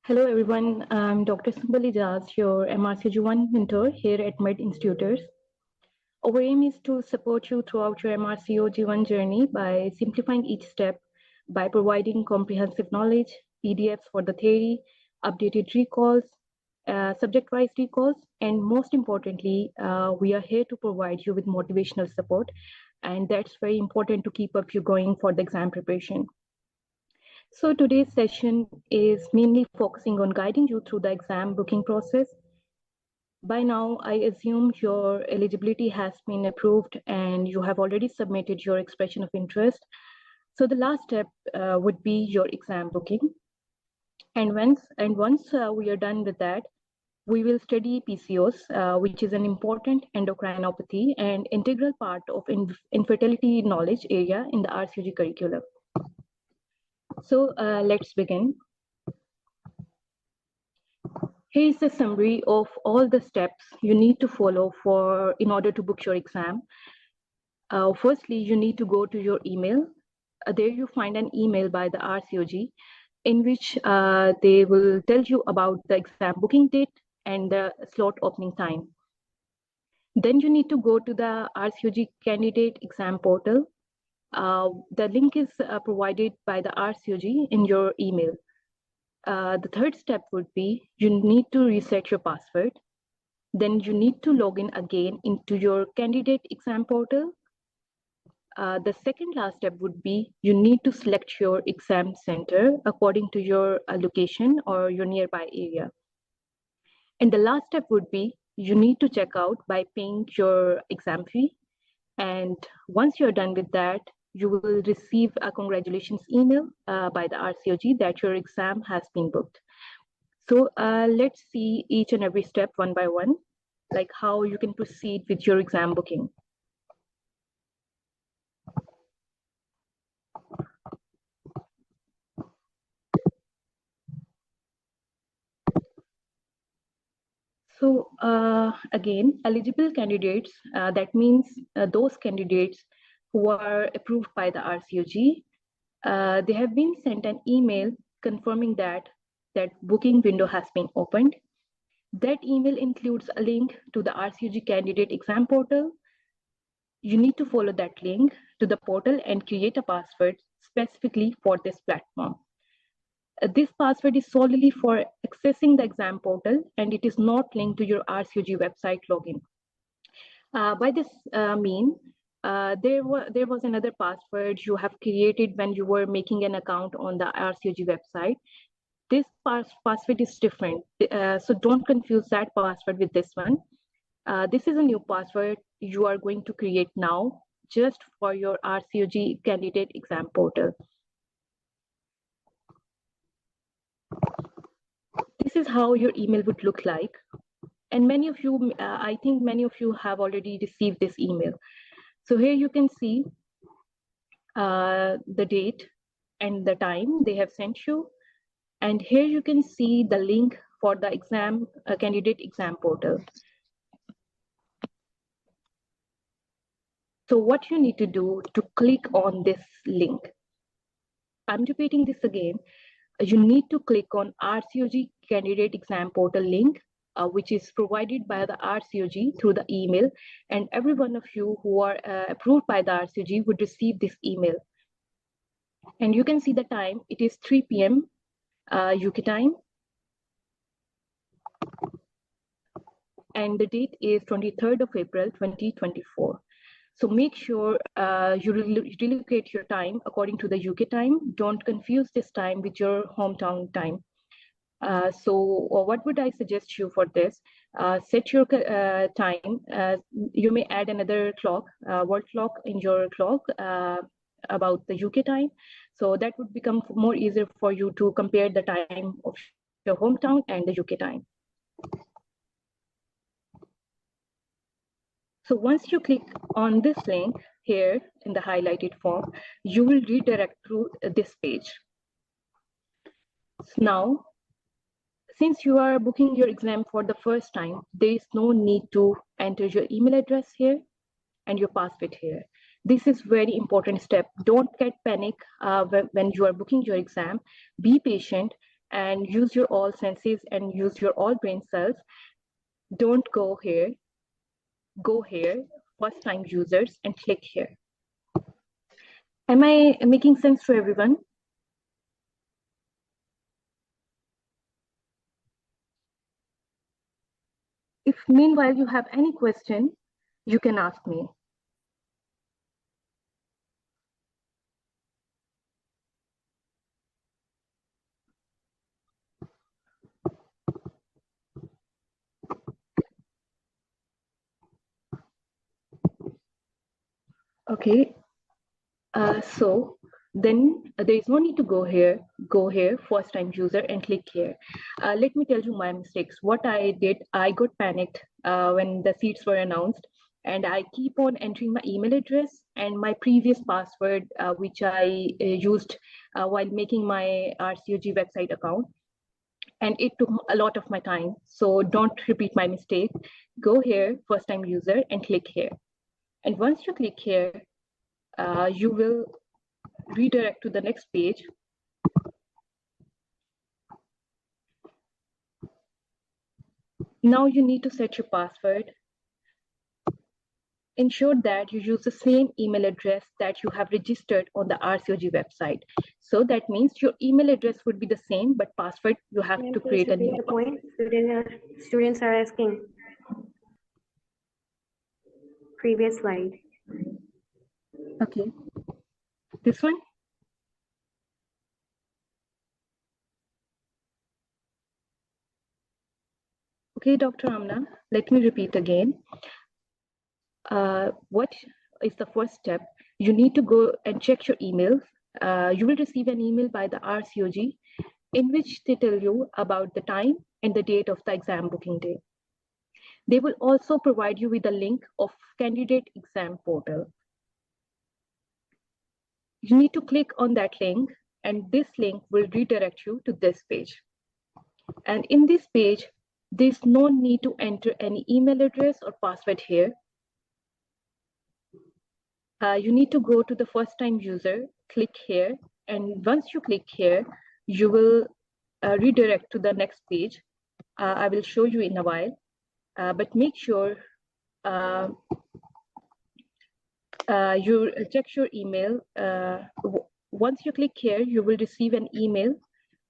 Hello everyone, I'm Dr. Sumbali Jas, your MRCOG-1 mentor here at Instutors. Our aim is to support you throughout your MRCOG-1 journey by simplifying each step, by providing comprehensive knowledge, PDFs for the theory, updated recalls, subject-wise recalls, and most importantly, we are here to provide you with motivational support, and that's very important to keep up you going for the exam preparation. So today's session is mainly focusing on guiding you through the exam booking process. By now, I assume your eligibility has been approved and you have already submitted your expression of interest. So the last step would be your exam booking. And once we are done with that, we will study PCOS, which is an important endocrinopathy and integral part of infertility knowledge area in the RCOG curriculum. So let's begin. Here is a summary of all the steps you need to follow in order to book your exam. Firstly, you need to go to your email. There you find an email by the RCOG in which they will tell you about the exam booking date and the slot opening time. Then you need to go to the RCOG candidate exam portal. The link is provided by the RCOG in your email. The third step would be you need to reset your password. Then you need to log in again into your candidate exam portal. The second last step would be you need to select your exam center according to your location or your nearby area. And the last step would be you need to check out by paying your exam fee. And once you're done with that, you will receive a congratulations email by the RCOG that your exam has been booked. So let's see each and every step one by one, like how you can proceed with your exam booking. So again, eligible candidates, that means those candidates who are approved by the RCOG, they have been sent an email confirming that booking window has been opened. That email includes a link to the RCOG candidate exam portal. You need to follow that link to the portal and create a password specifically for this platform. This password is solely for accessing the exam portal and it is not linked to your RCOG website login. By this there was another password you have created when you were making an account on the RCOG website. This password is different, so don't confuse that password with this one. This is a new password you are going to create now just for your RCOG candidate exam portal. This is how your email would look like. And many of you, I think many of you have already received this email. So here you can see the date and the time they have sent you. And here you can see the link for the exam candidate exam portal. So what you need to do to click on this link. I'm repeating this again. You need to click on RCOG candidate exam portal link, which is provided by the RCOG through the email. And every one of you who are approved by the RCOG would receive this email. And you can see the time, it is 3 p.m. UK time. And the date is 23rd of April, 2024. So make sure you relocate your time according to the UK time. Don't confuse this time with your hometown time. So what would I suggest you for this? Set your time. You may add another clock, world clock in your clock about the UK time. So that would become more easier for you to compare the time of your hometown and the UK time. So once you click on this link here in the highlighted form, you will redirect through this page. So now, since you are booking your exam for the first time, there is no need to enter your email address here and your password here. This is very important step. Don't get panic when you are booking your exam. Be patient and use your all senses and use your all brain cells. Don't go here. Go here, first time users, and click here. Am I making sense to everyone? If meanwhile you have any question, you can ask me. Okay, so then there is no need to go here, first time user, and click here. Let me tell you my mistakes. What I did, I got panicked when the seats were announced, and I keep on entering my email address and my previous password, which I used while making my RCOG website account. And it took a lot of my time. So don't repeat my mistake. Go here, first time user, and click here. And once you click here, you will redirect to the next page. Now you need to set your password. Ensure that you use the same email address that you have registered on the RCOG website. So that means your email address would be the same, but password you have to create a new point. Students are asking. Previous slide. Okay. This one? Okay, Dr. Amna, let me repeat again. What is the first step? You need to go and check your emails. You will receive an email by the RCOG in which they tell you about the time and the date of the exam booking day. They will also provide you with a link of candidate exam portal. You need to click on that link, and this link will redirect you to this page. And in this page, there's no need to enter any email address or password here. You need to go to the first time user, click here, and once you click here, you will redirect to the next page. I will show you in a while, but make sure you check your email. Once you click here, you will receive an email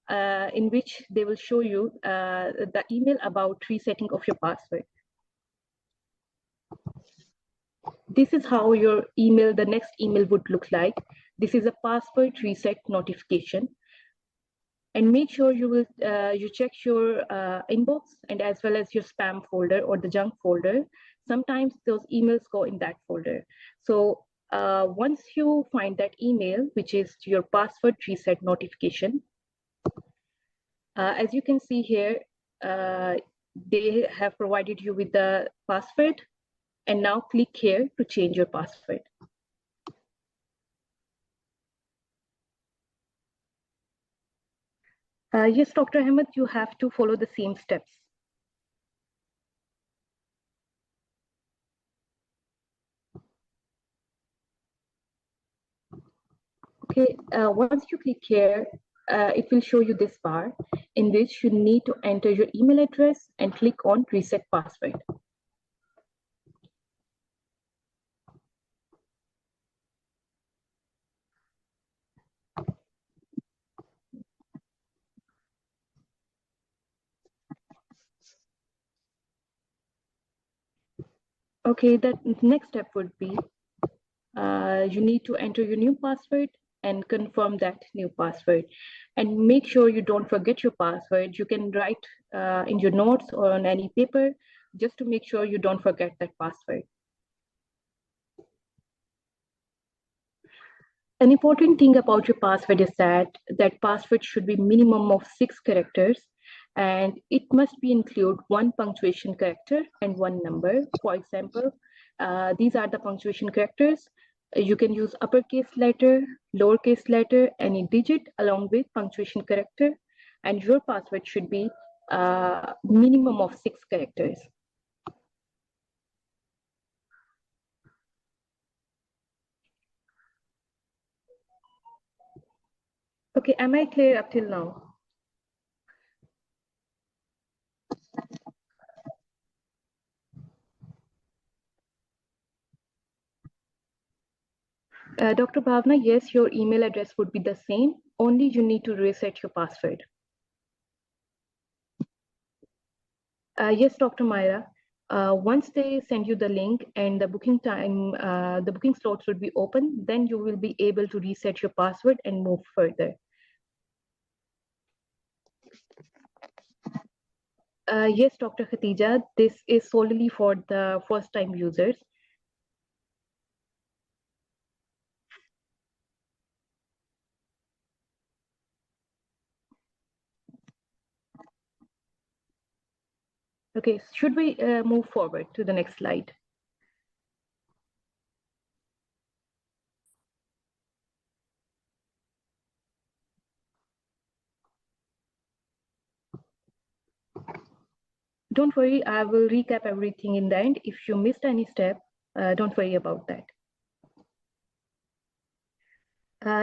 in which they will show you the email about resetting of your password. This is how your email, the next email would look like. This is a password reset notification. And make sure you will you check your inbox and as well as your spam folder or the junk folder. Sometimes those emails go in that folder. So once you find that email, which is your password reset notification, as you can see here, they have provided you with the password, and now click here to change your password. Yes, Dr. Ahmed, you have to follow the same steps. Okay, once you click here, it will show you this bar in which you need to enter your email address and click on reset password. Okay, the next step would be you need to enter your new password and confirm that new password. And make sure you don't forget your password. You can write in your notes or on any paper just to make sure you don't forget that password. An important thing about your password is that password should be minimum of 6 characters, and it must be include 1 punctuation character and 1 number. For example, these are the punctuation characters. You can use uppercase letter, lowercase letter, any digit along with punctuation character, and your password should be minimum of 6 characters. Okay, am I clear up till now? Dr. Bhavna, yes, your email address would be the same, only you need to reset your password. Yes, Dr. Myra. Once they send you the link and the booking time, the booking slots will be open, then you will be able to reset your password and move further. Yes, Dr. Khatija, this is solely for the first-time users. Okay, should we move forward to the next slide? Don't worry, I will recap everything in the end. If you missed any step, don't worry about that.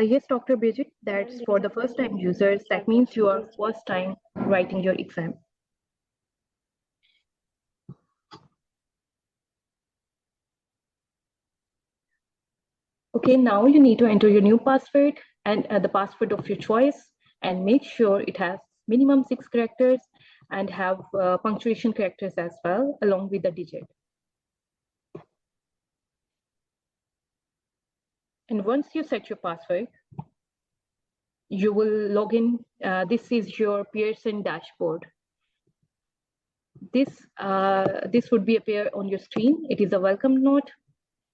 Yes, Dr. Bridget, that's for the first-time users. That means you are first time writing your exam. Okay, now you need to enter your new password and the password of your choice, and make sure it has minimum 6 characters and have punctuation characters as well, along with the digit. And once you set your password, you will log in. This is your Pearson dashboard. This would be appear on your screen. It is a welcome note.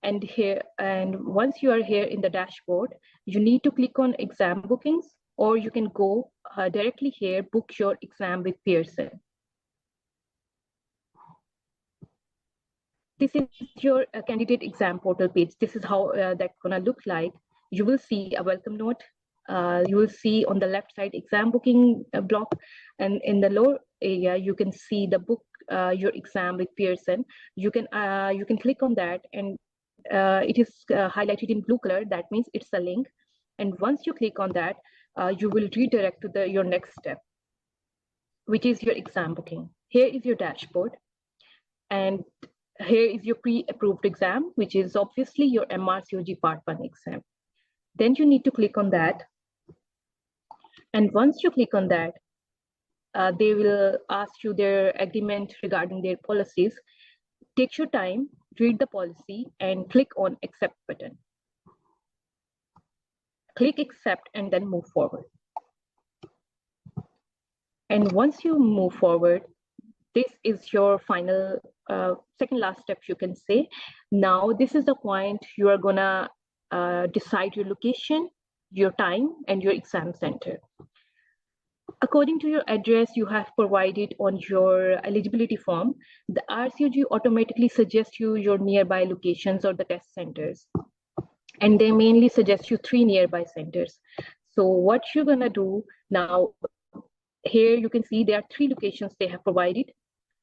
And once you are here in the dashboard, you need to click on exam bookings, or you can go directly here, book your exam with Pearson. This is your candidate exam portal page. This is how that's gonna look like. You will see a welcome note. You will see on the left side exam booking block, and in the lower area you can see the book your exam with Pearson. You can click on that, and it is highlighted in blue color. That means it's a link. And once you click on that, you will redirect to your next step, which is your exam booking. Here is your dashboard, and here is your pre-approved exam, which is obviously your MRCOG Part 1 exam. Then you need to click on that. And once you click on that, they will ask you their agreement regarding their policies. Take your time, read the policy, and click on accept button. Click accept and then move forward. And once you move forward, this is your final second last step, you can say. Now this is the point you are gonna decide your location, your time, and your exam center. According to your address you have provided on your eligibility form, the RCOG automatically suggests you your nearby locations or the test centers. And they mainly suggest you 3 nearby centers. So what you're gonna do now, here you can see there are 3 locations they have provided.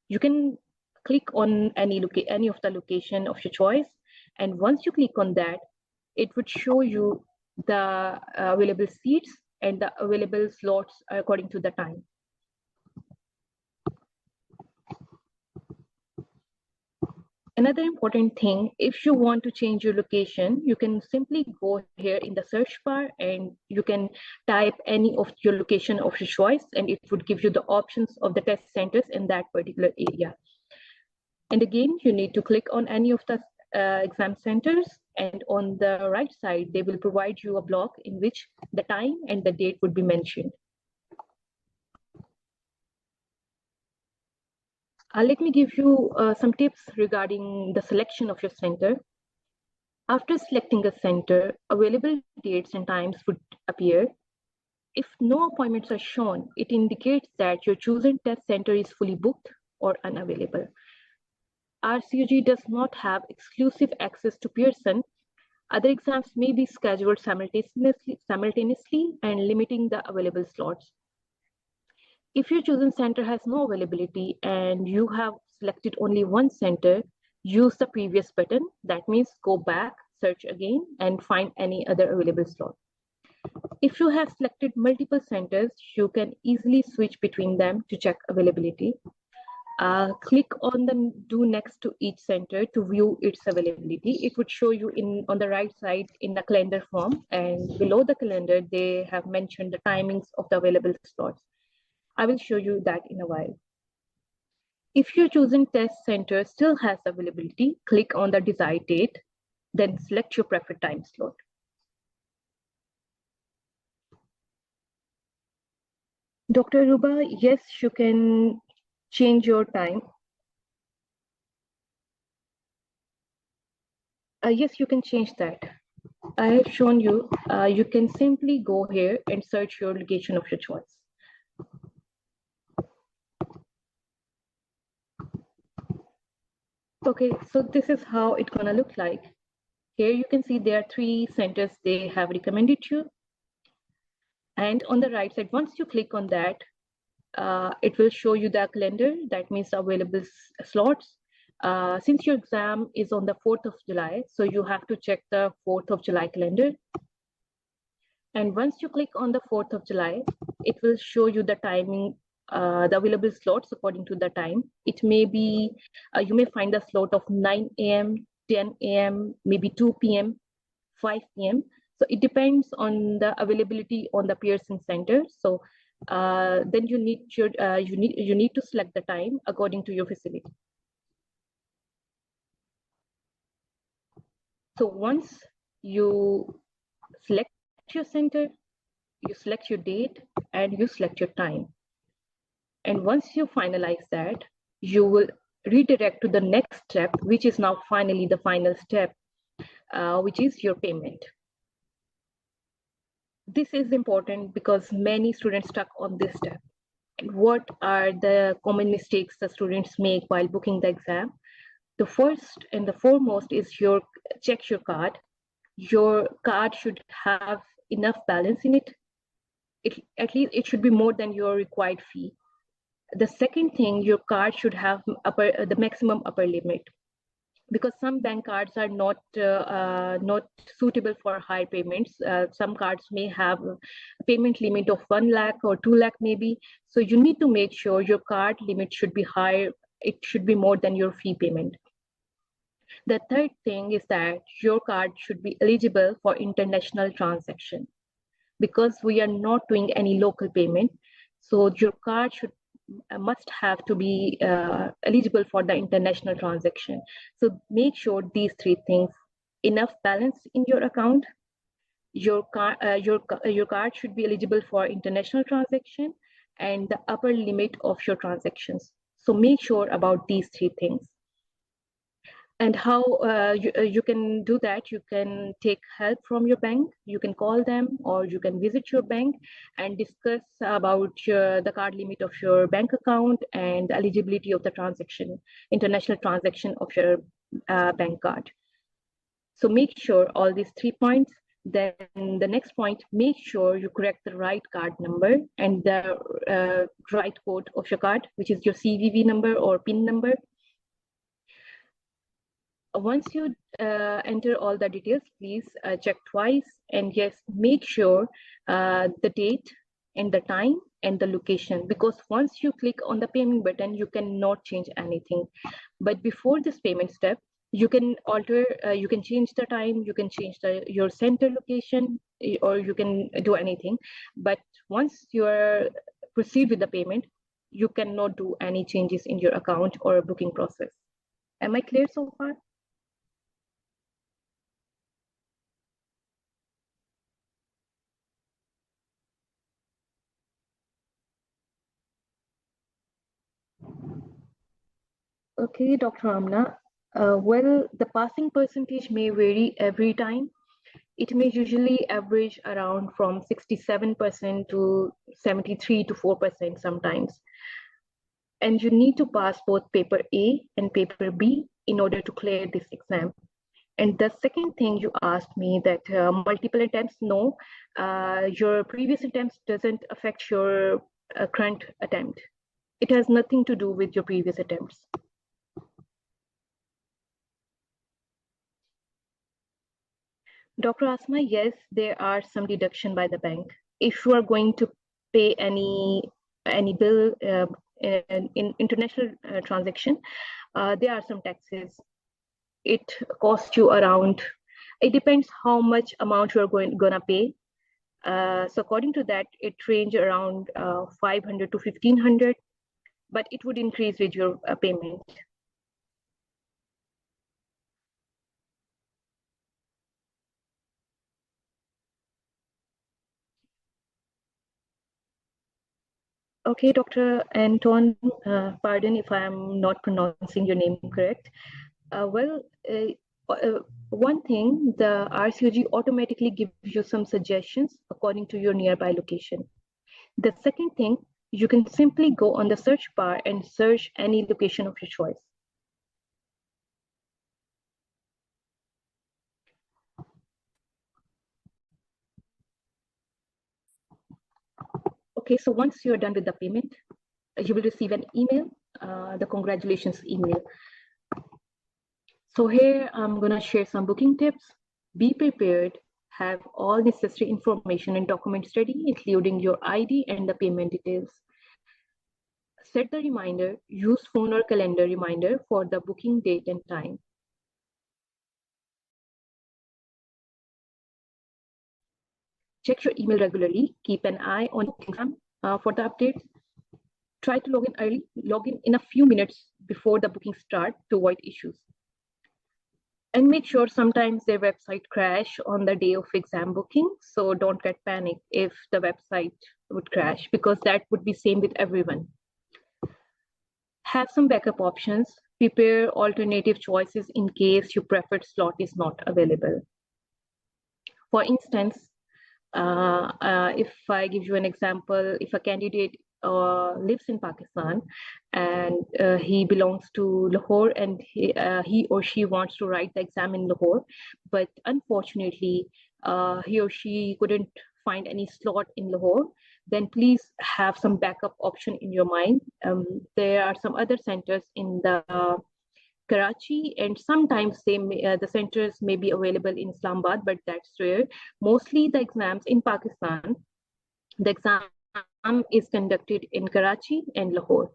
You can click on any of the location of your choice. And once you click on that, it would show you the available seats and the available slots according to the time. Another important thing, if you want to change your location, you can simply go here in the search bar and you can type any of your location of your choice, and it would give you the options of the test centers in that particular area. And again, you need to click on any of the exam centers, and on the right side, they will provide you a block in which the time and the date would be mentioned. Let me give you some tips regarding the selection of your center. After selecting a center, available dates and times would appear. If no appointments are shown, it indicates that your chosen test center is fully booked or unavailable. RCOG does not have exclusive access to Pearson. Other exams may be scheduled simultaneously and limiting the available slots. If your chosen center has no availability and you have selected only one center, use the previous button. That means go back, search again, and find any other available slot. If you have selected multiple centers, you can easily switch between them to check availability. Click on the do next to each center to view its availability. It would show you on the right side in the calendar form, and below the calendar, they have mentioned the timings of the available slots. I will show you that in a while. If your chosen test center still has availability, click on the desired date, then select your preferred time slot. Dr. Ruba, yes, you can change your time. Yes, you can change that. I have shown you, you can simply go here and search your location of your choice. Okay, so this is how it's gonna look like. Here you can see there are 3 centers they have recommended you. And on the right side, once you click on that, it will show you the calendar. That means available slots. Since your exam is on the 4th of July, so you have to check the 4th of July calendar. And once you click on the 4th of July, it will show you the timing, the available slots according to the time. It may be, you may find a slot of 9 a.m., 10 a.m., maybe 2 p.m., 5 p.m. So it depends on the availability on the Pearson Center. So then you need to select the time according to your facility. So once you select your center, you select your date, and you select your time. And once you finalize that, you will redirect to the next step, which is now finally the final step, which is your payment. This is important because many students stuck on this step. And what are the common mistakes the students make while booking the exam? The first and the foremost is check your card. Your card should have enough balance in it. At least it should be more than your required fee. The second thing, your card should have the maximum upper limit, because some bank cards are not suitable for high payments. Some cards may have a payment limit of 1 lakh or 2 lakh maybe. So you need to make sure your card limit should be higher. It should be more than your fee payment. The third thing is that your card should be eligible for international transaction, because we are not doing any local payment. So your card must have to be eligible for the international transaction. So make sure these 3 things: enough balance in your account, your card should be eligible for international transaction, and the upper limit of your transactions. So make sure about these 3 things. And how you can do that: you can take help from your bank, you can call them, or you can visit your bank and discuss about the card limit of your bank account and the eligibility of the international transaction of your bank card. So make sure all these 3 points. Then the next point, make sure you correct the right card number and the right code of your card, which is your CVV number or PIN number. Once you enter all the details, please check twice, and yes, make sure the date and the time and the location, because once you click on the payment button, you cannot change anything. But before this payment step, you can alter, you can change the time, you can change your center location, or you can do anything. But once you are proceed with the payment, you cannot do any changes in your account or booking process. Am I clear so far? Okay, Dr. Amna. Well, the passing percentage may vary every time. It may usually average around from 67% to 73 to 4% sometimes. And you need to pass both paper A and paper B in order to clear this exam. And the second thing you asked me, that multiple attempts, no, your previous attempts doesn't affect your current attempt. It has nothing to do with your previous attempts. Dr. Asma, yes, there are some deduction by the bank. If you are going to pay any bill in international transaction, there are some taxes. It costs you around, it depends how much amount you're gonna pay. So according to that, it range around 500 to 1500, but it would increase with your payment. Okay, Dr. Anton, pardon if I'm not pronouncing your name correct. One thing, the RCOG automatically gives you some suggestions according to your nearby location. The second thing, you can simply go on the search bar and search any location of your choice. Okay, so once you're done with the payment, you will receive an email, the congratulations email. So here I'm gonna share some booking tips. Be prepared, have all necessary information and documents ready, including your ID and the payment details. Set the reminder, use phone or calendar reminder for the booking date and time. Check your email regularly, keep an eye on Instagram for the updates. Try to log in early, log in a few minutes before the booking start to avoid issues. And make sure sometimes their website crash on the day of exam booking. So don't get panicked if the website would crash, because that would be same with everyone. Have some backup options. Prepare alternative choices in case your preferred slot is not available. For instance, if I give you an example, if a candidate lives in Pakistan and he belongs to Lahore and he or she wants to write the exam in Lahore, but unfortunately he or she couldn't find any slot in Lahore, then please have some backup option in your mind. There are some other centers in the Karachi, and sometimes the centers may be available in Islamabad, but that's rare. Mostly the exams in Pakistan, the exam is conducted in Karachi and Lahore,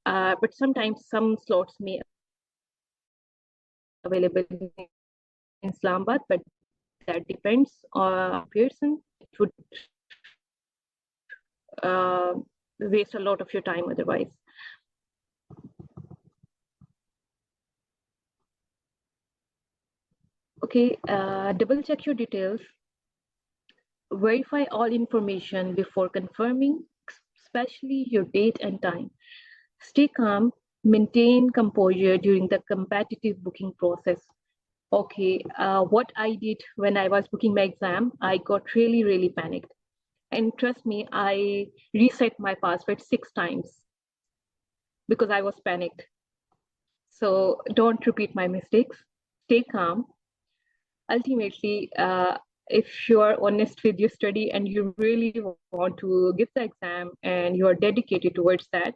but sometimes some slots may available in Islamabad, but that depends on person. It would waste a lot of your time otherwise. Okay, double check your details. Verify all information before confirming, especially your date and time. Stay calm, maintain composure during the competitive booking process. Okay, what I did when I was booking my exam, I got really, really panicked. And trust me, I reset my password 6 times because I was panicked. So don't repeat my mistakes. Stay calm. Ultimately, if you are honest with your study and you really want to give the exam and you are dedicated towards that,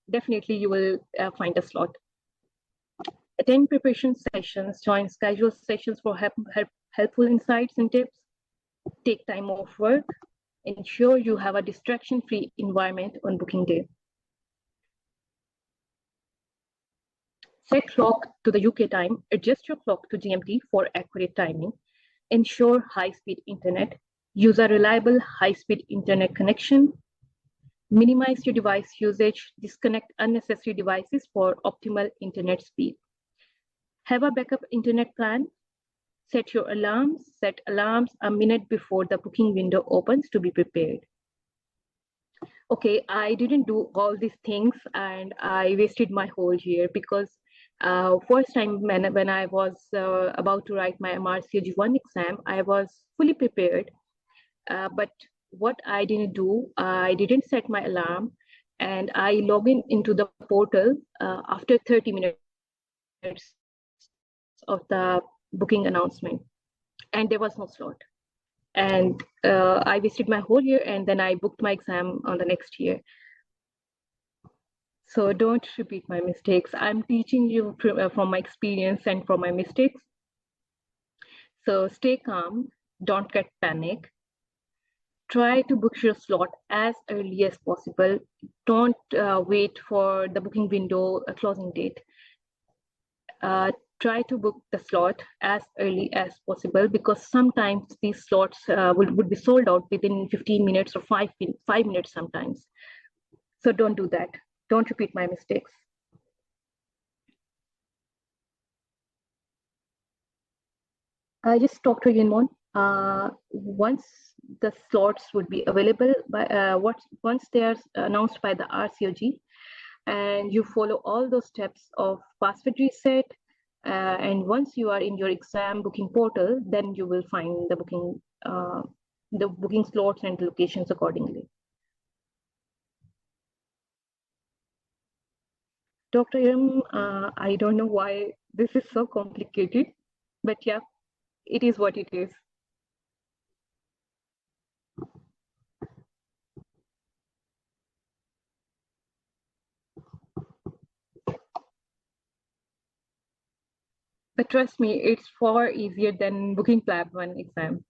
definitely you will find a slot. Attend preparation sessions, join scheduled sessions for helpful insights and tips. Take time off work. Ensure you have a distraction-free environment on booking day. Set clock to the UK time. Adjust your clock to GMT for accurate timing. Ensure high-speed internet. Use a reliable high-speed internet connection. Minimize your device usage. Disconnect unnecessary devices for optimal internet speed. Have a backup internet plan. Set your alarms. Set alarms a minute before the booking window opens to be prepared. Okay, I didn't do all these things and I wasted my whole year because first time when I was about to write my MRCOG-1 exam, I was fully prepared. But what I didn't do, I didn't set my alarm and I log into the portal after 30 minutes of the booking announcement, and there was no slot. And I wasted my whole year and then I booked my exam on the next year. So don't repeat my mistakes. I'm teaching you from my experience and from my mistakes. So stay calm, don't get panic. Try to book your slot as early as possible. Don't wait for the booking window closing date. Try to book the slot as early as possible, because sometimes these slots would be sold out within 15 minutes or 5 minutes sometimes. So don't do that. Don't repeat my mistakes. Just talk to Yinmon. Once the slots would be available, once they are announced by the RCOG, and you follow all those steps of password reset, and once you are in your exam booking portal, then you will find the booking slots and locations accordingly. Dr. Iram, I don't know why this is so complicated, but yeah, it is what it is. But trust me, it's far easier than booking PLAB-1 exam.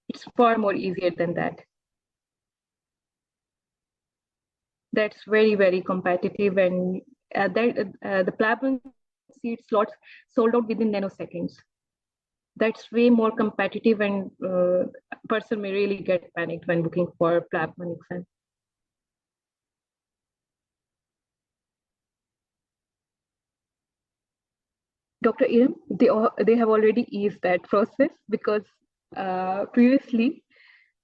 It's far more easier than that. That's very, very competitive, and the PLAB-1 seat slots sold out within nanoseconds. That's way more competitive, and a person may really get panicked when booking for PLAB-1 exam. Dr. Iram, they have already eased that process, because previously,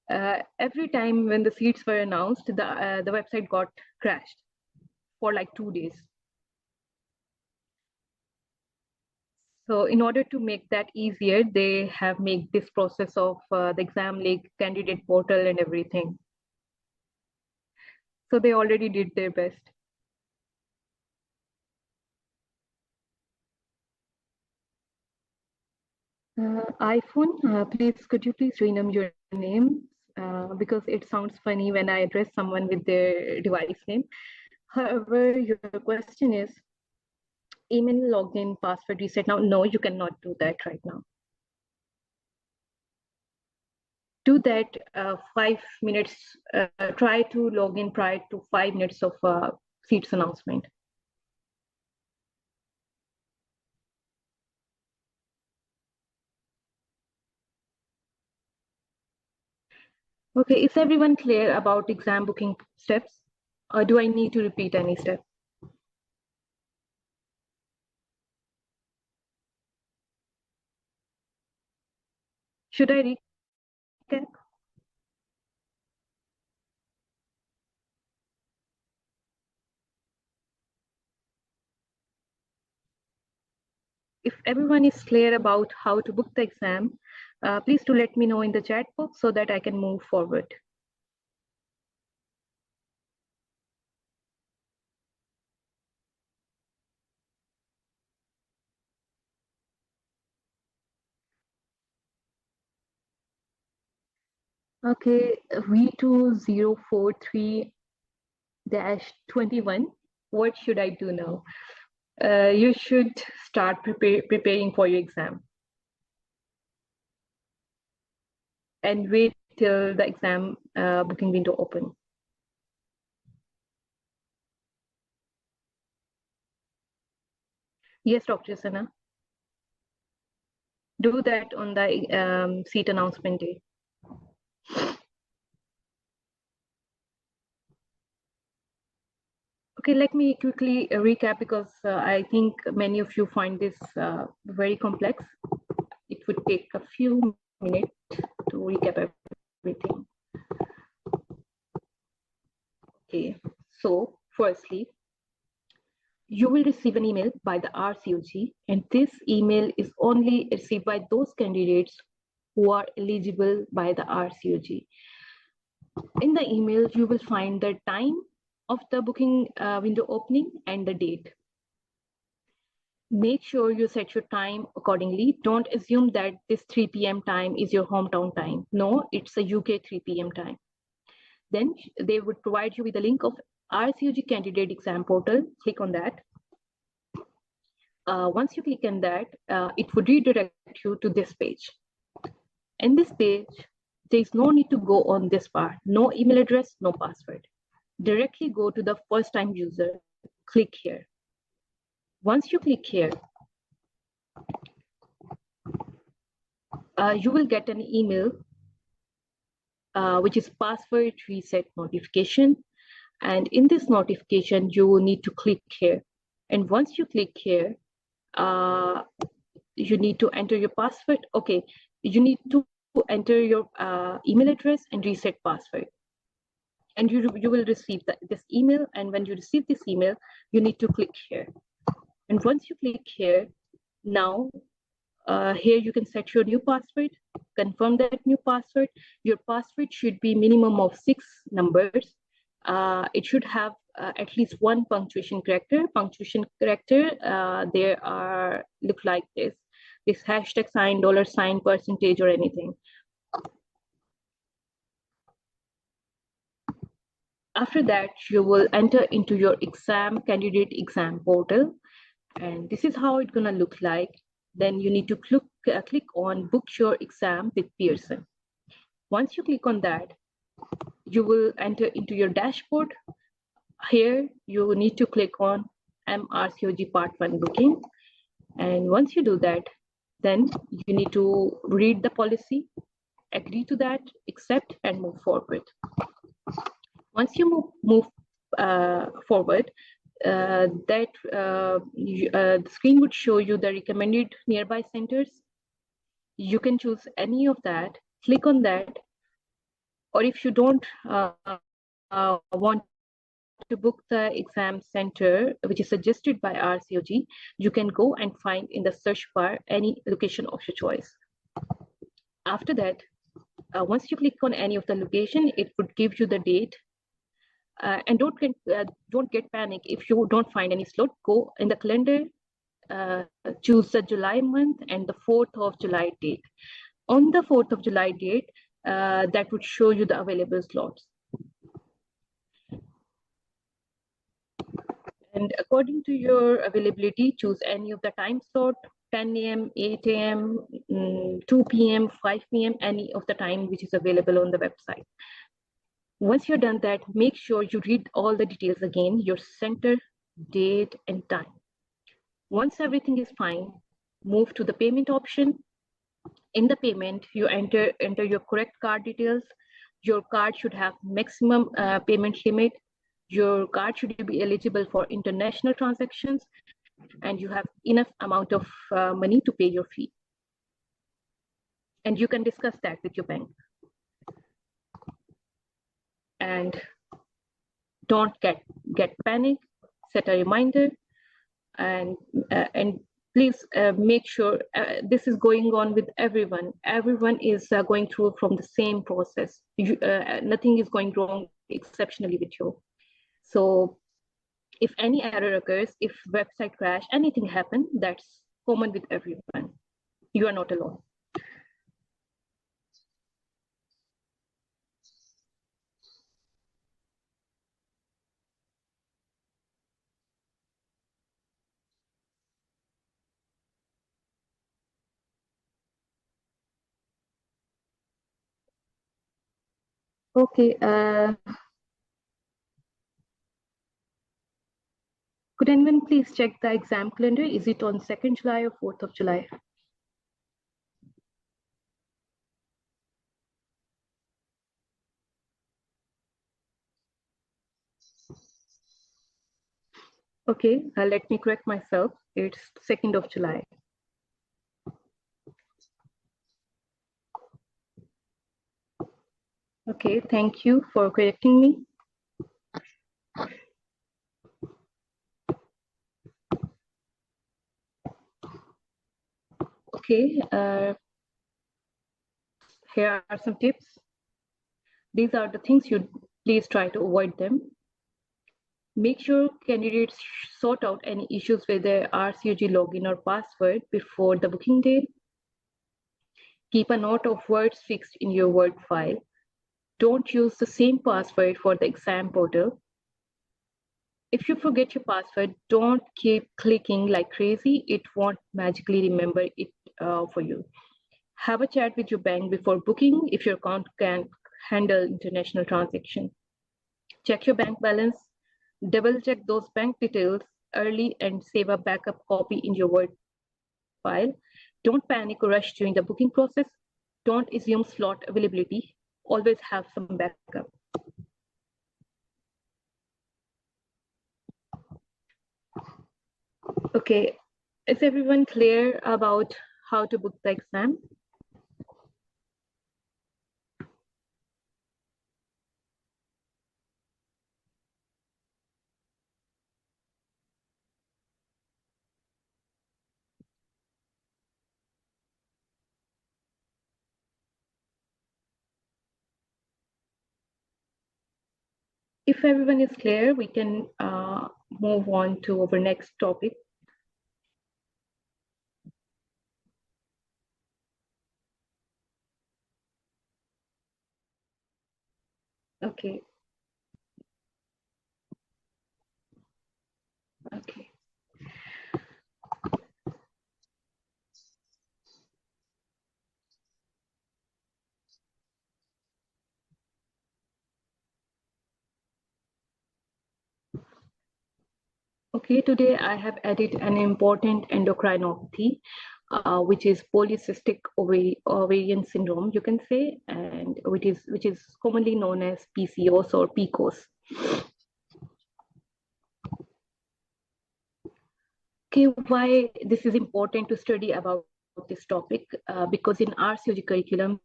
every time when the seats were announced, the website got crashed for like 2 days. So in order to make that easier, they have made this process of the exam link, candidate portal, and everything. So they already did their best. iPhone, please, could you please rename your name? Because it sounds funny when I address someone with their device name. However, your question is email login password reset. Now, no, you cannot do that right now. Do that 5 minutes. Try to log in prior to 5 minutes of seats announcement. Okay, is everyone clear about exam booking steps? Or do I need to repeat any step? Should I recap? If everyone is clear about how to book the exam, please do let me know in the chat box so that I can move forward. Okay, V2043-21, what should I do now? You should start preparing for your exam and wait till the exam booking window open. Yes, Dr. Sana. Do that on the seat announcement day. Okay, let me quickly recap, because I think many of you find this very complex. It would take a few minutes to recap everything. Okay, so firstly, you will receive an email by the RCOG, and this email is only received by those candidates who are eligible by the RCOG. In the email, you will find the time of the booking window opening and the date. Make sure you set your time accordingly. Don't assume that this 3 p.m. time is your hometown time. No, it's a UK 3 p.m. time. Then they would provide you with a link of RCOG candidate exam portal. Click on that. Once you click on that, it would redirect you to this page. In this page, there's no need to go on this part. No email address, no password. Directly go to the first time user, click here. Once you click here, you will get an email, which is password reset notification. And in this notification, you will need to click here. And once you click here, you need to enter your password. Okay, you need to enter your email address and reset password. And you will receive this email. And when you receive this email, you need to click here. And once you click here, now here you can set your new password, confirm that new password. Your password should be minimum of 6 numbers. It should have at least one punctuation character. Punctuation character, there are look like this hashtag sign, $sign, percentage, or anything. After that, you will enter into your candidate exam portal, and this is how it's gonna look like. Then you need to click on book your exam with Pearson. Once you click on that, you will enter into your dashboard. Here, you need to click on MRCOG Part 1 booking. And once you do that, then you need to read the policy, agree to that, accept, and move forward. Once you move forward, the screen would show you the recommended nearby centers. You can choose any of that, click on that, or if you don't want to book the exam center, which is suggested by RCOG, you can go and find in the search bar any location of your choice. After that, once you click on any of the location, it would give you the date. And don't get panic if you don't find any slot. Go in the calendar, choose the July month and the 4th of July date. On the 4th of July date, that would show you the available slots. And according to your availability, choose any of the time slot, 10 a.m., 8 a.m., 2 p.m., 5 p.m., any of the time which is available on the website. Once you're done that, make sure you read all the details again, your center, date, and time. Once everything is fine, move to the payment option. In the payment, you enter your correct card details. Your card should have maximum payment limit. Your card should be eligible for international transactions, and you have enough amount of money to pay your fee. And you can discuss that with your bank. And don't get panic. Set a reminder, and please make sure this is going on with everyone. Everyone is going through from the same process. Nothing is going wrong exceptionally with you. So if any error occurs, if website crash, anything happen, that's common with everyone. You are not alone. Okay. Could anyone please check the exam calendar? Is it on 2nd July or 4th of July? Okay, let me correct myself. It's 2nd of July. Okay, thank you for correcting me. Okay, here are some tips. These are the things you please try to avoid them. Make sure candidates sort out any issues with their RCOG login or password before the booking date. Keep a note of words fixed in your Word file. Don't use the same password for the exam portal. If you forget your password, don't keep clicking like crazy. It won't magically remember it for you. Have a chat with your bank before booking if your account can handle international transaction. Check your bank balance, double check those bank details early and save a backup copy in your Word file. Don't panic or rush during the booking process. Don't assume slot availability. Always have some backup. Okay, is everyone clear about how to book the exam? If everyone is clear, we can move on to our next topic. Okay. Okay. Okay, today I have added an important endocrinopathy, which is polycystic ovarian syndrome, you can say, and which is commonly known as PCOS or PCOS. Okay, why this is important to study about this topic? Because in MRCOG curriculum,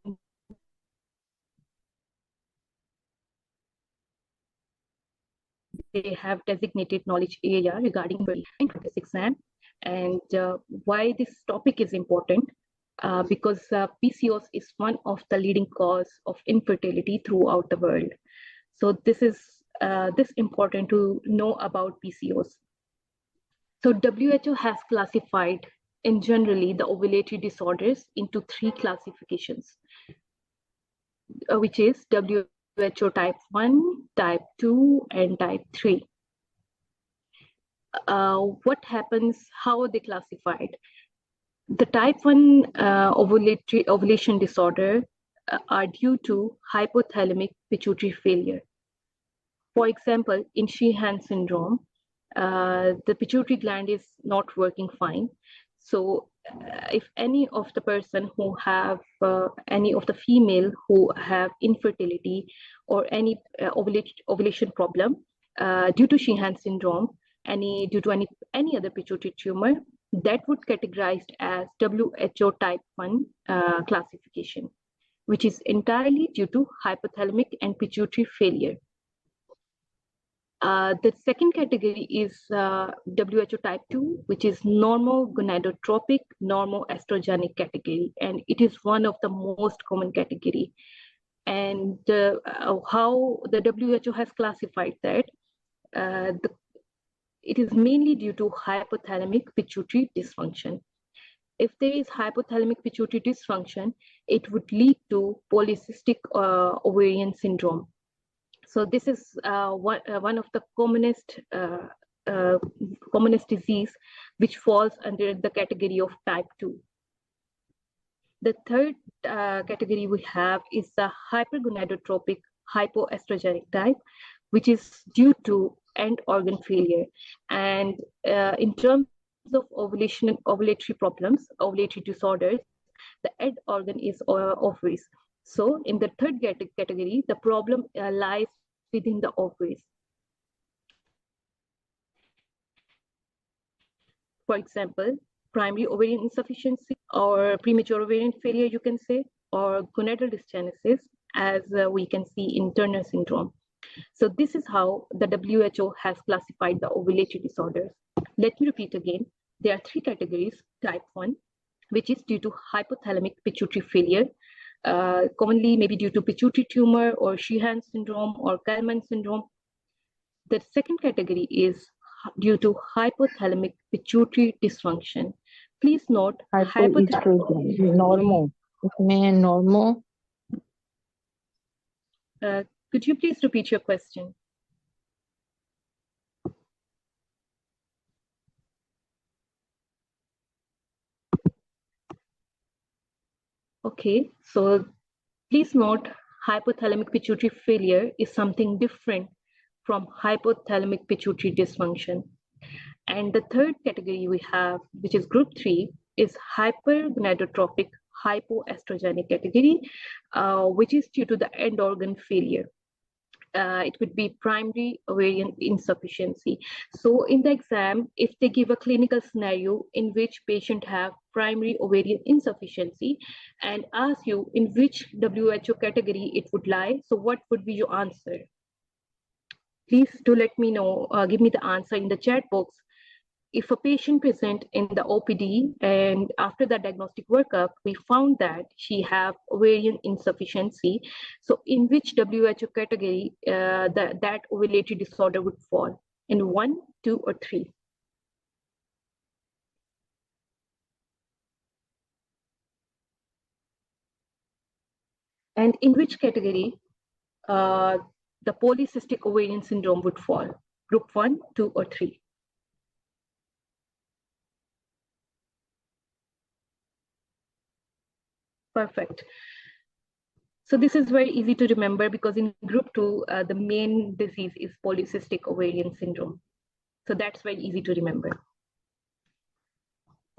they have designated knowledge area regarding this exam. And why this topic is important? Because PCOS is one of the leading cause of infertility throughout the world. So this is this important to know about PCOS. So WHO has classified in generally the ovulatory disorders into 3 classifications, which is WHO type 1, type 2, and type 3. What happens, how are they classified? The type 1 ovulation disorder are due to hypothalamic pituitary failure. For example, in Sheehan syndrome, the pituitary gland is not working fine. So if any of the person who have, any of the female who have infertility or any ovulation problem due to Sheehan syndrome, due to any other pituitary tumor, that would categorized as WHO type 1 classification, which is entirely due to hypothalamic and pituitary failure. The second category is WHO type 2, which is normogonadotropic normoestrogenic category, and it is one of the most common category. And how the WHO has classified that, it is mainly due to hypothalamic pituitary dysfunction. If there is hypothalamic pituitary dysfunction, it would lead to polycystic ovarian syndrome. So this is one of the commonest disease which falls under the category of type 2. The third category we have is the hypergonadotropic hypoestrogenic type, which is due to end organ failure. And in terms of ovulatory problems, ovulatory disorders, the end organ is ovaries. So in the third category, the problem lies within the ovaries. For example, primary ovarian insufficiency or premature ovarian failure, you can say, or gonadal dysgenesis, as we can see in Turner syndrome. So this is how the WHO has classified the ovulatory disorders. Let me repeat again. There are 3 categories. Type 1, which is due to hypothalamic pituitary failure, commonly maybe due to pituitary tumor or Sheehan syndrome or Kallmann syndrome. The second category is due to hypothalamic pituitary dysfunction. Please note, hypoestrogen, normal. इसमें normal. Could you please repeat your question? Okay, so please note hypothalamic pituitary failure is something different from hypothalamic pituitary dysfunction. And the third category we have, which is group 3, is hypergonadotrophic hypoestrogenic category, which is due to the end organ failure. It could be primary ovarian insufficiency. So in the exam, if they give a clinical scenario in which patient have primary ovarian insufficiency and ask you in which WHO category it would lie, so what would be your answer? Please do let me know, give me the answer in the chat box. If a patient present in the OPD and after the diagnostic workup, we found that she have ovarian insufficiency, so in which WHO category that ovulatory disorder would fall? In 1, 2, or 3? And in which category the polycystic ovarian syndrome would fall? Group 1, 2, or 3? Perfect. So this is very easy to remember because in group 2, the main disease is polycystic ovarian syndrome. So that's very easy to remember.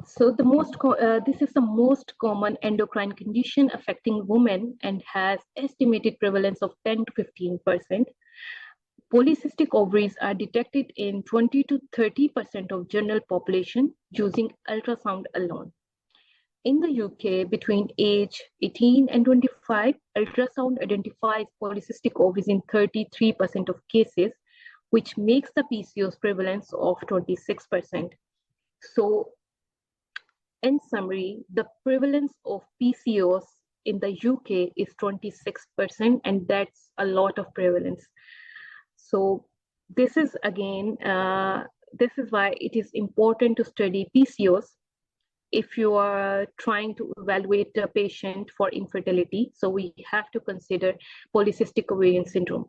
So this is the most common endocrine condition affecting women and has estimated prevalence of 10 to 15%. Polycystic ovaries are detected in 20 to 30% of general population using ultrasound alone. In the UK, between age 18 and 25, ultrasound identifies polycystic ovaries in 33% of cases, which makes the PCOS prevalence of 26%. So in summary, the prevalence of PCOS in the UK is 26%, and that's a lot of prevalence. So this is again, this is why it is important to study PCOS if you are trying to evaluate a patient for infertility. So we have to consider polycystic ovarian syndrome.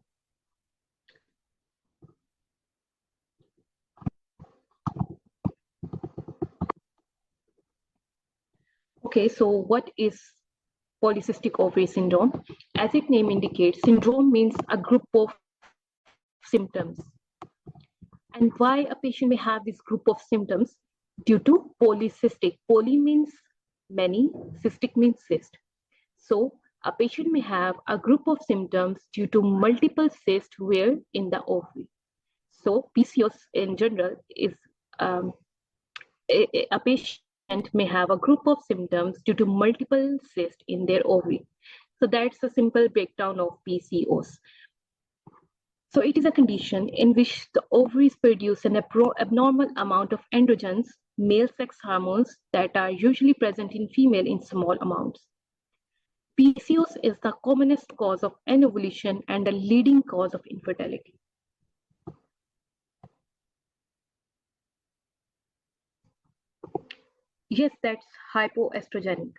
Okay, so what is polycystic ovary syndrome? As its name indicates, syndrome means a group of symptoms. And why a patient may have this group of symptoms? Due to polycystic. Poly means many, cystic means cyst. So a patient may have a group of symptoms due to multiple cysts where in the ovary. So PCOS in general is a patient may have a group of symptoms due to multiple cysts in their ovary. So that's a simple breakdown of PCOS. So it is a condition in which the ovaries produce an abnormal amount of androgens, male sex hormones, that are usually present in female in small amounts. PCOS is the commonest cause of anovulation and the leading cause of infertility. Yes, that's hypoestrogenic.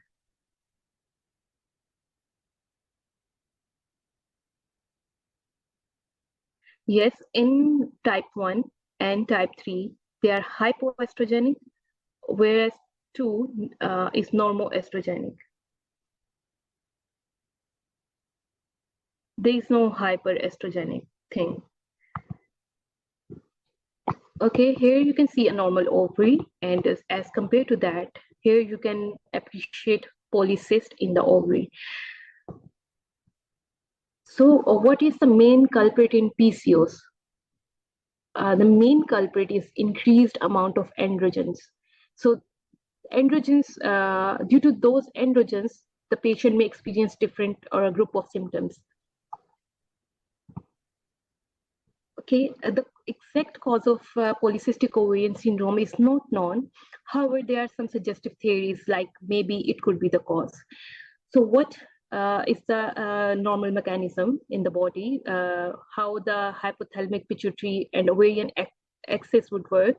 Yes, in type 1 and type 3, they are hypoestrogenic, whereas 2 is normoestrogenic. There is no hyperestrogenic thing. Okay, here you can see a normal ovary, and as compared to that, here you can appreciate polycyst in the ovary. So what is the main culprit in PCOS? The main culprit is increased amount of androgens. So androgens, due to those androgens, the patient may experience different or a group of symptoms. Okay, the exact cause of polycystic ovarian syndrome is not known. However, there are some suggestive theories like maybe it could be the cause. So what is the normal mechanism in the body, how the hypothalamic pituitary and ovarian axis would work?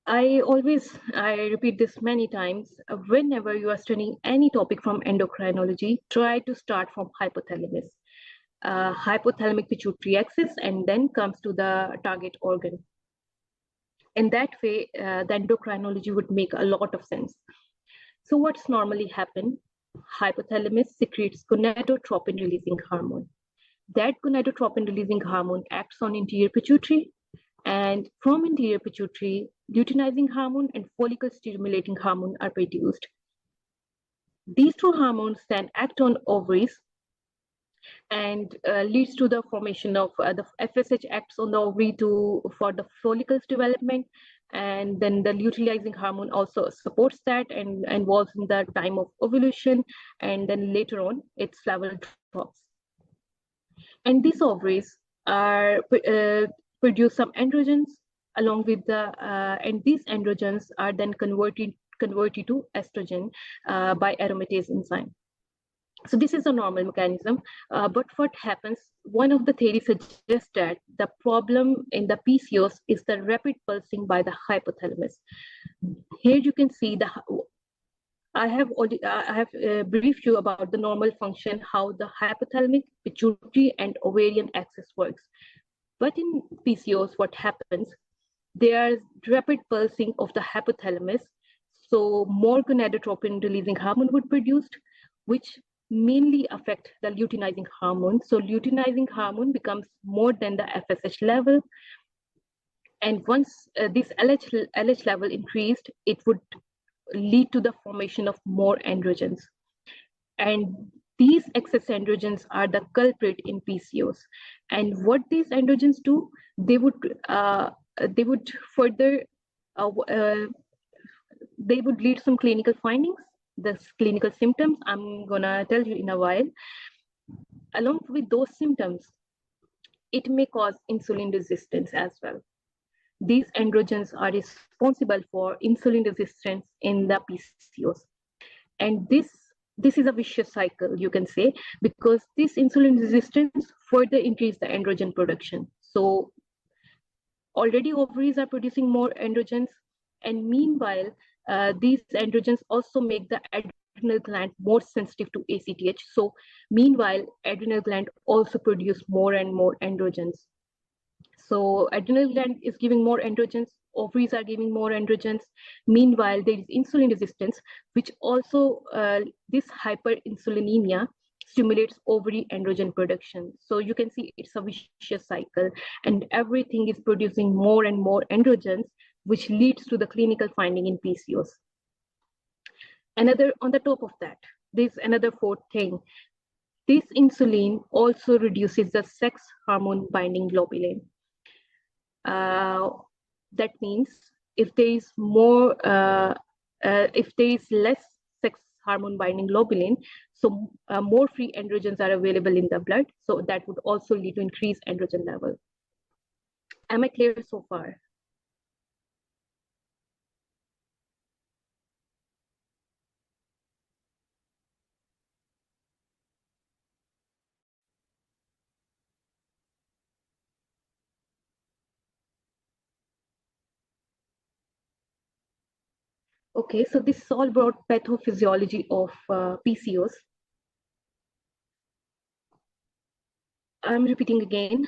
I repeat this many times, whenever you are studying any topic from endocrinology, try to start from hypothalamus. Hypothalamic pituitary axis, and then comes to the target organ. In that way, the endocrinology would make a lot of sense. So what's normally happen? Hypothalamus secretes gonadotropin releasing hormone. That gonadotropin releasing hormone acts on anterior pituitary, and from anterior pituitary, luteinizing hormone and follicle stimulating hormone are produced. These two hormones then act on ovaries and leads to the formation of the FSH acts on the ovary for the follicles development, and then the luteinizing hormone also supports that and involves in the time of ovulation, and then later on its level drops. And these ovaries are produce some androgens along with the and these androgens are then converted to estrogen by aromatase enzyme. So this is a normal mechanism, but what happens, one of the theories suggests that the problem in the PCOS is the rapid pulsing by the hypothalamus. Here you can see I have briefed you about the normal function, how the hypothalamic, pituitary, and ovarian axis works. But in PCOS, what happens? There is rapid pulsing of the hypothalamus, so more gonadotropin releasing hormone would be produced, which mainly affect the luteinizing hormone. So luteinizing hormone becomes more than the FSH level. And once this LH level increased, it would lead to the formation of more androgens. And these excess androgens are the culprit in PCOS. And what these androgens do, they would further they would lead some clinical findings. The clinical symptoms I'm gonna tell you in a while. Along with those symptoms, it may cause insulin resistance as well. These androgens are responsible for insulin resistance in the PCOS. And this is a vicious cycle, you can say, because this insulin resistance further increases the androgen production. So already ovaries are producing more androgens, and meanwhile, these androgens also make the adrenal gland more sensitive to ACTH. So meanwhile, adrenal gland also produce more and more androgens. So adrenal gland is giving more androgens, ovaries are giving more androgens. Meanwhile, there is insulin resistance, which also this hyperinsulinemia stimulates ovary androgen production. So you can see it's a vicious cycle, and everything is producing more and more androgens, which leads to the clinical finding in PCOS. Another, on the top of that, there's another fourth thing. This insulin also reduces the sex hormone binding globulin. That means if there is more, if there is less sex hormone binding globulin, so more free androgens are available in the blood. So that would also lead to increased androgen level. Am I clear so far? Okay, so this is all about pathophysiology of PCOS. I'm repeating again,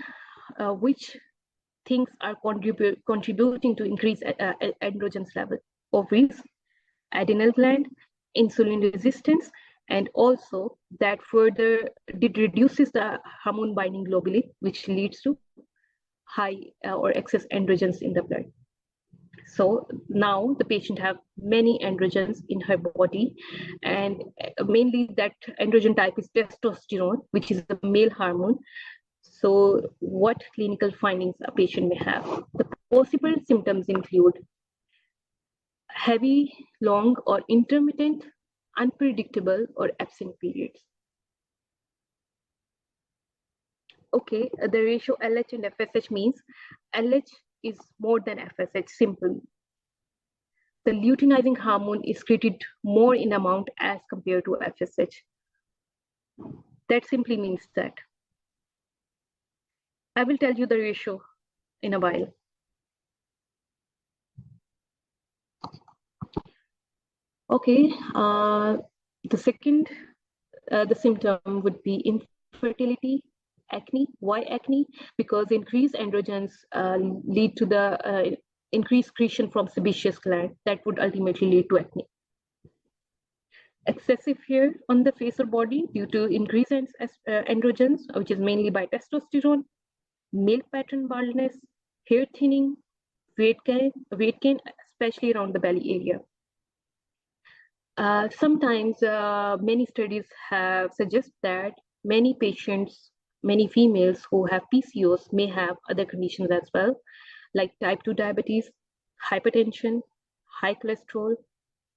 which things are contributing to increase androgens level: ovaries, adrenal gland, insulin resistance, and also that further reduces the hormone binding globulin, which leads to high or excess androgens in the blood. So now the patient have many androgens in her body, and mainly that androgen type is testosterone, which is the male hormone. So what clinical findings a patient may have? The possible symptoms include heavy, long, or intermittent, unpredictable, or absent periods. Okay, the ratio LH and FSH means LH is more than FSH, simple. The luteinizing hormone is secreted more in amount as compared to FSH. That simply means that. I will tell you the ratio in a while. Okay, the second, the symptom would be infertility, acne. Why acne? Because increased androgens lead to the increased secretion from sebaceous gland that would ultimately lead to acne. Excessive hair on the face or body due to increase in androgens, which is mainly by testosterone, male pattern baldness, hair thinning, weight gain, especially around the belly area. Sometimes many studies have suggest that many patients, many females who have PCOS may have other conditions as well, like type 2 diabetes, hypertension, high cholesterol,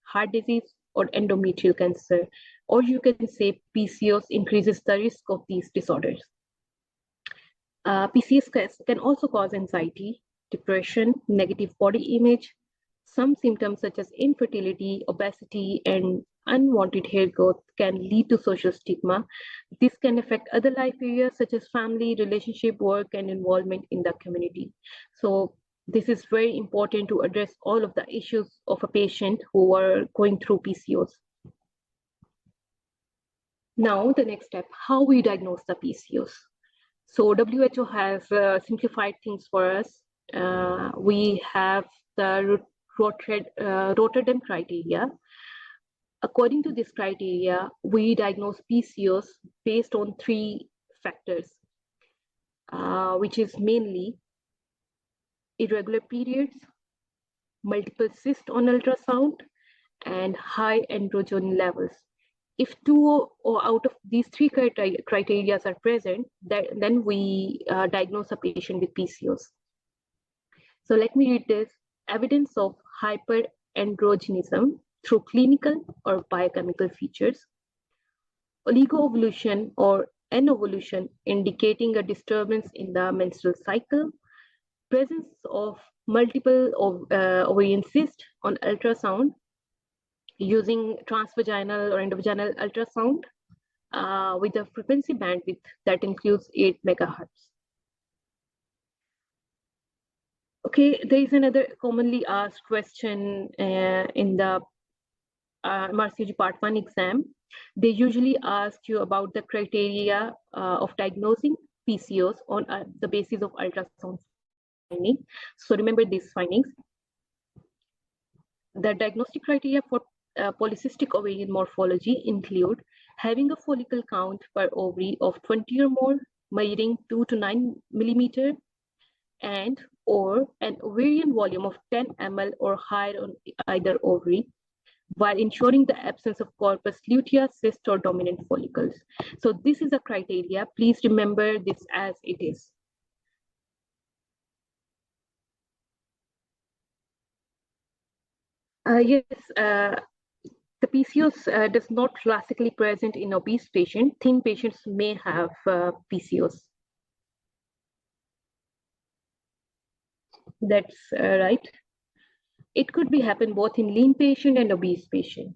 heart disease, or endometrial cancer. Or you can say PCOS increases the risk of these disorders. PCOS can also cause anxiety, depression, negative body image. Some symptoms such as infertility, obesity, and unwanted hair growth can lead to social stigma. This can affect other life areas such as family, relationship, work, and involvement in the community. So this is very important to address all of the issues of a patient who are going through PCOS. Now, the next step, how we diagnose the PCOS. So WHO has simplified things for us. We have the Rotterdam criteria. According to this criteria, we diagnose PCOS based on 3 factors, which is mainly irregular periods, multiple cysts on ultrasound, and high androgen levels. If 2 or out of these 3 criteria are present, then we diagnose a patient with PCOS. So let me read this. Evidence of hyperandrogenism through clinical or biochemical features. Oligoovulation or anovulation indicating a disturbance in the menstrual cycle. Presence of multiple ovarian cysts on ultrasound using transvaginal or endovaginal ultrasound with a frequency bandwidth that includes 8 megahertz. Okay, there is another commonly asked question in the MRCOG Part 1 exam. They usually ask you about the criteria of diagnosing PCOS on the basis of ultrasound finding. So remember these findings. The diagnostic criteria for polycystic ovarian morphology include having a follicle count per ovary of 20 or more, measuring 2 to 9 millimeter, and or an ovarian volume of 10 ml or higher on either ovary, while ensuring the absence of corpus luteum, cyst, or dominant follicles. So this is a criteria. Please remember this as it is. Yes, the PCOS does not classically present in obese patients. Thin patients may have PCOS. That's right. It could be happen both in lean patient and obese patient.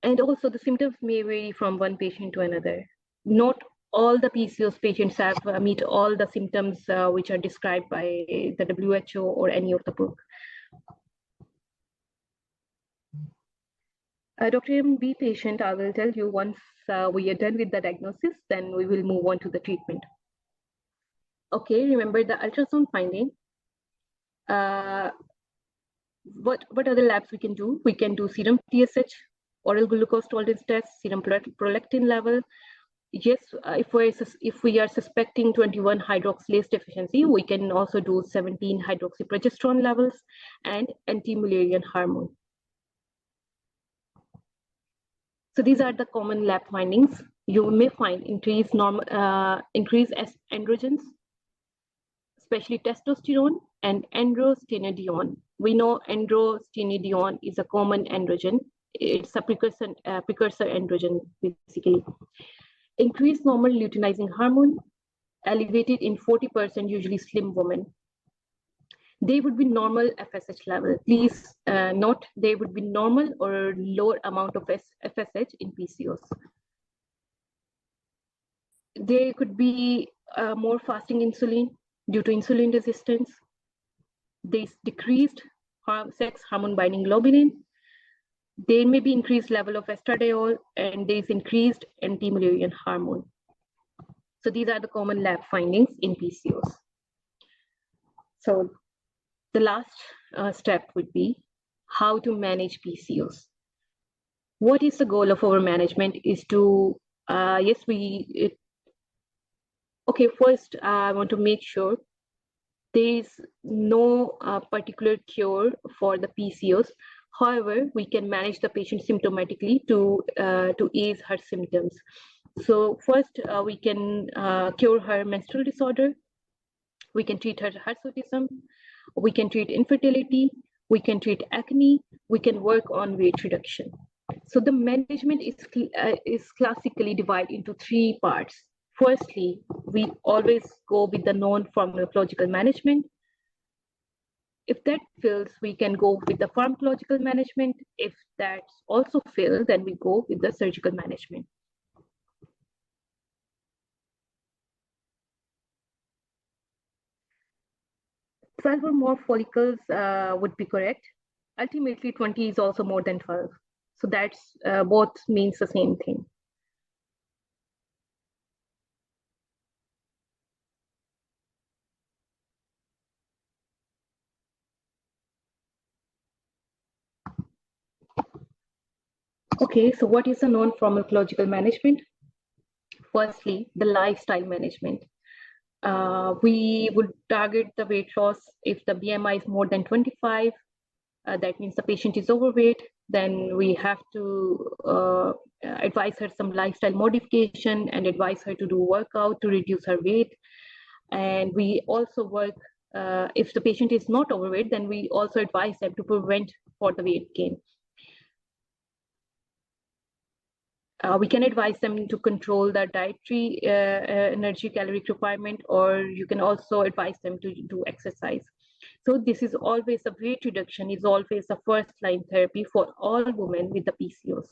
And also the symptoms may vary from one patient to another. Not all the PCOS patients have meet all the symptoms which are described by the WHO or any of the book. Dr. MB patient, I will tell you once we are done with the diagnosis, then we will move on to the treatment. Okay, remember the ultrasound finding. What other labs we can do? We can do serum TSH, oral glucose tolerance test, serum prolactin level. Yes, if we are suspecting 21 hydroxylase deficiency, we can also do 17 hydroxyprogesterone levels and anti-Mullerian hormone. So these are the common lab findings. You may find increased androgens, especially testosterone and androstenedione. We know androstenedione is a common androgen. It's a precursor androgen, basically. Increased normal luteinizing hormone, elevated in 40% usually slim women. They would be normal FSH level. Please note they would be normal or lower amount of FSH in PCOS. There could be more fasting insulin due to insulin resistance. There's decreased sex hormone binding globulin. There may be increased level of estradiol, and there's increased anti-Mullerian hormone. So these are the common lab findings in PCOS. So the last step would be how to manage PCOS. What is the goal of our management is to, first I want to make sure there is no particular cure for the PCOS. However, we can manage the patient symptomatically to ease her symptoms. So first, we can cure her menstrual disorder. We can treat her hirsutism. We can treat infertility. We can treat acne. We can work on weight reduction. So the management is classically divided into 3 parts. Firstly, we always go with the non-pharmacological management. If that fails, we can go with the pharmacological management. If that's also failed, then we go with the surgical management. 12 or more follicles would be correct. Ultimately, 20 is also more than 12. So that's both means the same thing. Okay, so what is the non-pharmacological management? Firstly, the lifestyle management. We would target the weight loss if the BMI is more than 25. That means the patient is overweight. Then we have to advise her some lifestyle modification and advise her to do workout to reduce her weight. And we also work, if the patient is not overweight, then we also advise them to prevent for the weight gain. We can advise them to control the dietary energy caloric requirement, or you can also advise them to do exercise. So this is always a weight reduction is always a first line therapy for all women with the PCOS.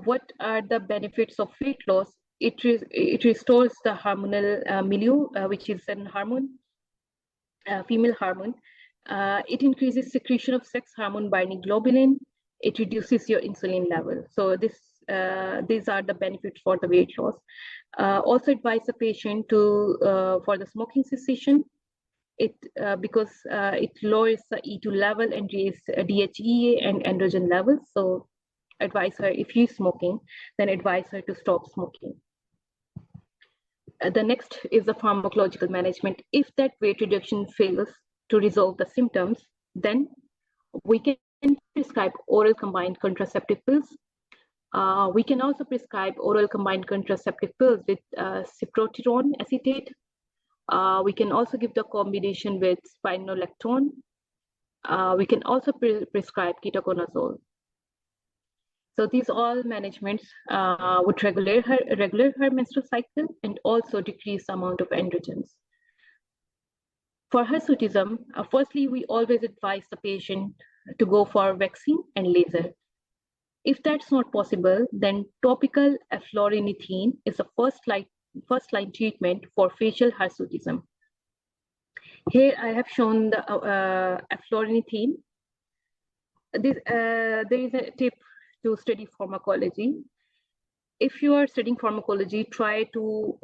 What are the benefits of weight loss? It restores the hormonal milieu, which is an hormone, female hormone. It increases secretion of sex hormone binding globulin. It reduces your insulin level. So these are the benefits for the weight loss. Also advise the patient to for the smoking cessation. Because it lowers the E2 level and raises DHEA and androgen levels. So advise her, if she's smoking, then advise her to stop smoking. The next is the pharmacological management. If that weight reduction fails to resolve the symptoms, then we can prescribe oral combined contraceptive pills. We can also prescribe oral combined contraceptive pills with cyproterone acetate. We can also give the combination with spironolactone. We can also prescribe ketoconazole. So these all managements would regulate her menstrual cycle and also decrease the amount of androgens. For hirsutism, firstly, we always advise the patient to go for vaccine and laser. If that's not possible, then topical eflornithine is the first line treatment for facial hirsutism. Here I have shown the eflornithine. There is a tip to study pharmacology. If you are studying pharmacology, try to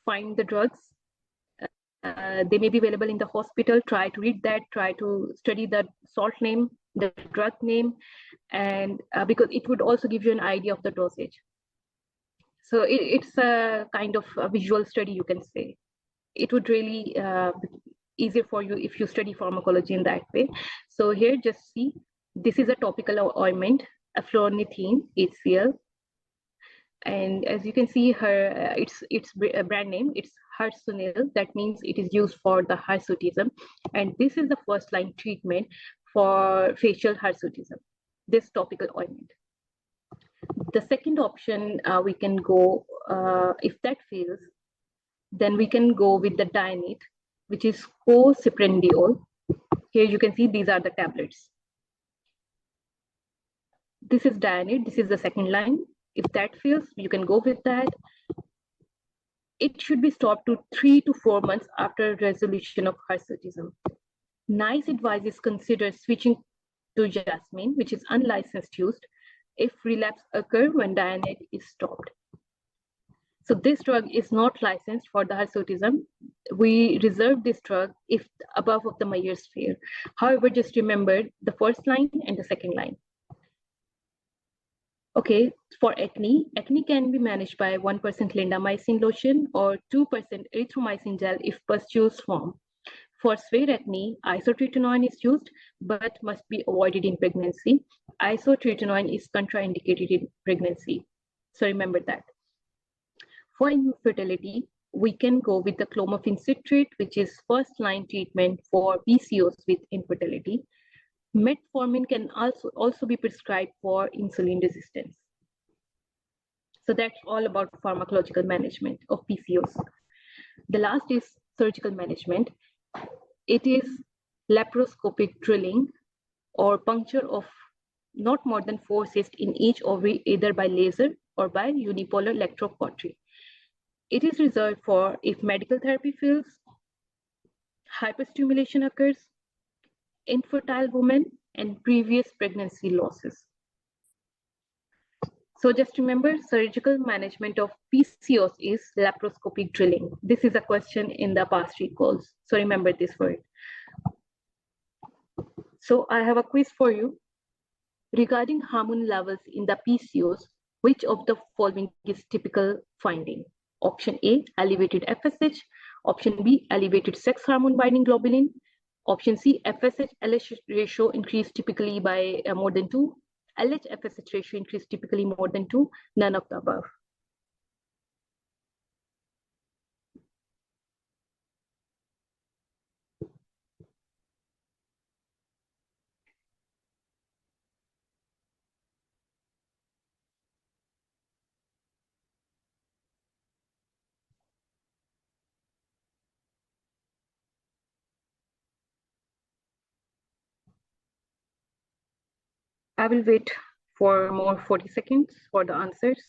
find the drugs. They may be available in the hospital. Try to read that. Try to study the salt name, the drug name, and because it would also give you an idea of the dosage. So it's a kind of a visual study, you can say. It would really be easier for you if you study pharmacology in that way. So here, just see, this is a topical ointment, eflornithine HCl. And as you can see, her its brand name, it's Hirsunil. That means it is used for the hirsutism. And this is the first line treatment for facial hirsutism, this topical ointment. The second option, we can go, if that fails, then we can go with the Dianete, which is coproprendiol. Here you can see these are the tablets. This is Dianete, this is the second line. If that fails, you can go with that. It should be stopped to 3 to 4 months after resolution of hirsutism. NICE advises consider switching to Jasmine, which is unlicensed use, if relapse occur when Dianete is stopped. So this drug is not licensed for the hirsutism. we reserve this drug if the above of the measures fail. However, just remember the first line and the second line. Okay, for acne can be managed by 1% clindamycin lotion or 2% erythromycin gel if purchased form. For severe acne, isotretinoin is used but must be avoided in pregnancy. Isotretinoin is contraindicated in pregnancy, so remember that. For infertility, we can go with the clomiphene citrate, which is first-line treatment for PCOS with infertility. Metformin can also be prescribed for insulin resistance. So that's all about pharmacological management of PCOS. The last is surgical management. It is laparoscopic drilling or puncture of not more than 4 cysts in each ovary, either by laser or by unipolar electrocautery. It is reserved for if medical therapy fails, hyperstimulation occurs, infertile women, and previous pregnancy losses. So just remember, surgical management of PCOS is laparoscopic drilling. This is a question in the past recalls, so remember this word. So I have a quiz for you. Regarding hormone levels in the PCOS, which of the following is typical finding? Option A, elevated FSH. Option B, elevated sex hormone binding globulin. Option C, FSH-LH ratio increased typically by more than 2. LH-FSH ratio increased typically more than 2. None of the above. I will wait for more 40 seconds for the answers.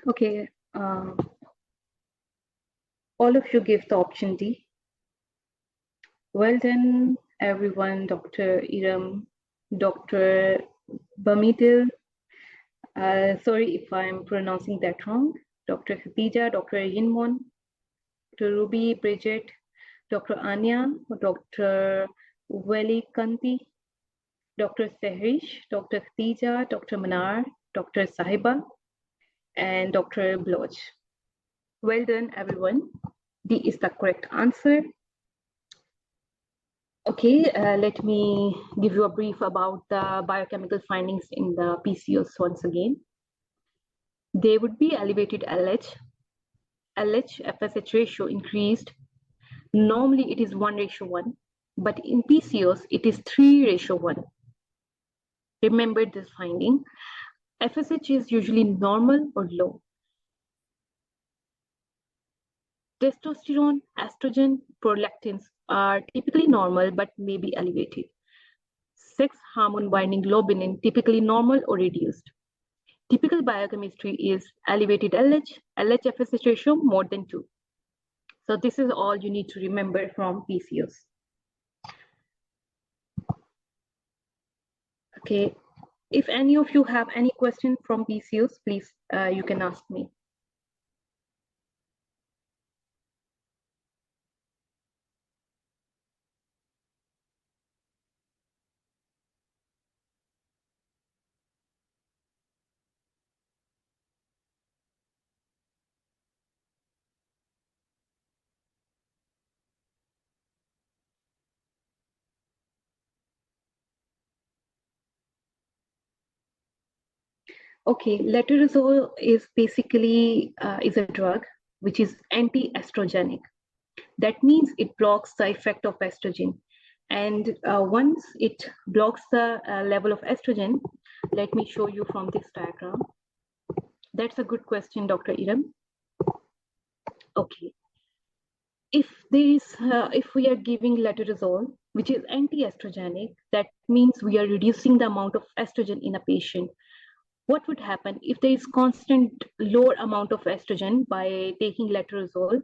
Okay, all of you give the option D. Well done, everyone. Dr. Iram, Dr. Bamidil. Sorry if I'm pronouncing that wrong. Dr. Khadija, Dr. Yinmon, Dr. Ruby, Bridget, Dr. Anya, Dr. Weli Kanti, Dr. Sehrish, Dr. Khadija, Dr. Manar, Dr. Sahiba, and Dr. Bloch. Well done, everyone. D is the correct answer. Okay, let me give you a brief about the biochemical findings in the PCOS once again. They would be elevated LH, LH-FSH ratio increased. Normally it is 1:1, but in PCOS it is 3:1. Remember this finding. FSH is usually normal or low. Testosterone, estrogen, prolactins are typically normal but may be elevated. Sex hormone binding globulin typically normal or reduced. Typical biochemistry is elevated LH, LH-FSH ratio more than 2. So this is all you need to remember from PCOS. Okay, if any of you have any question from PCOS, please, you can ask me. Okay, letrozole is basically is a drug which is anti-estrogenic. That means it blocks the effect of estrogen. And once it blocks the level of estrogen, let me show you from this diagram. That's a good question, Dr. Iram. Okay. If we are giving letrozole which is anti-estrogenic. That means we are reducing the amount of estrogen in a patient. What would happen if there is constant lower amount of estrogen by taking letrozole?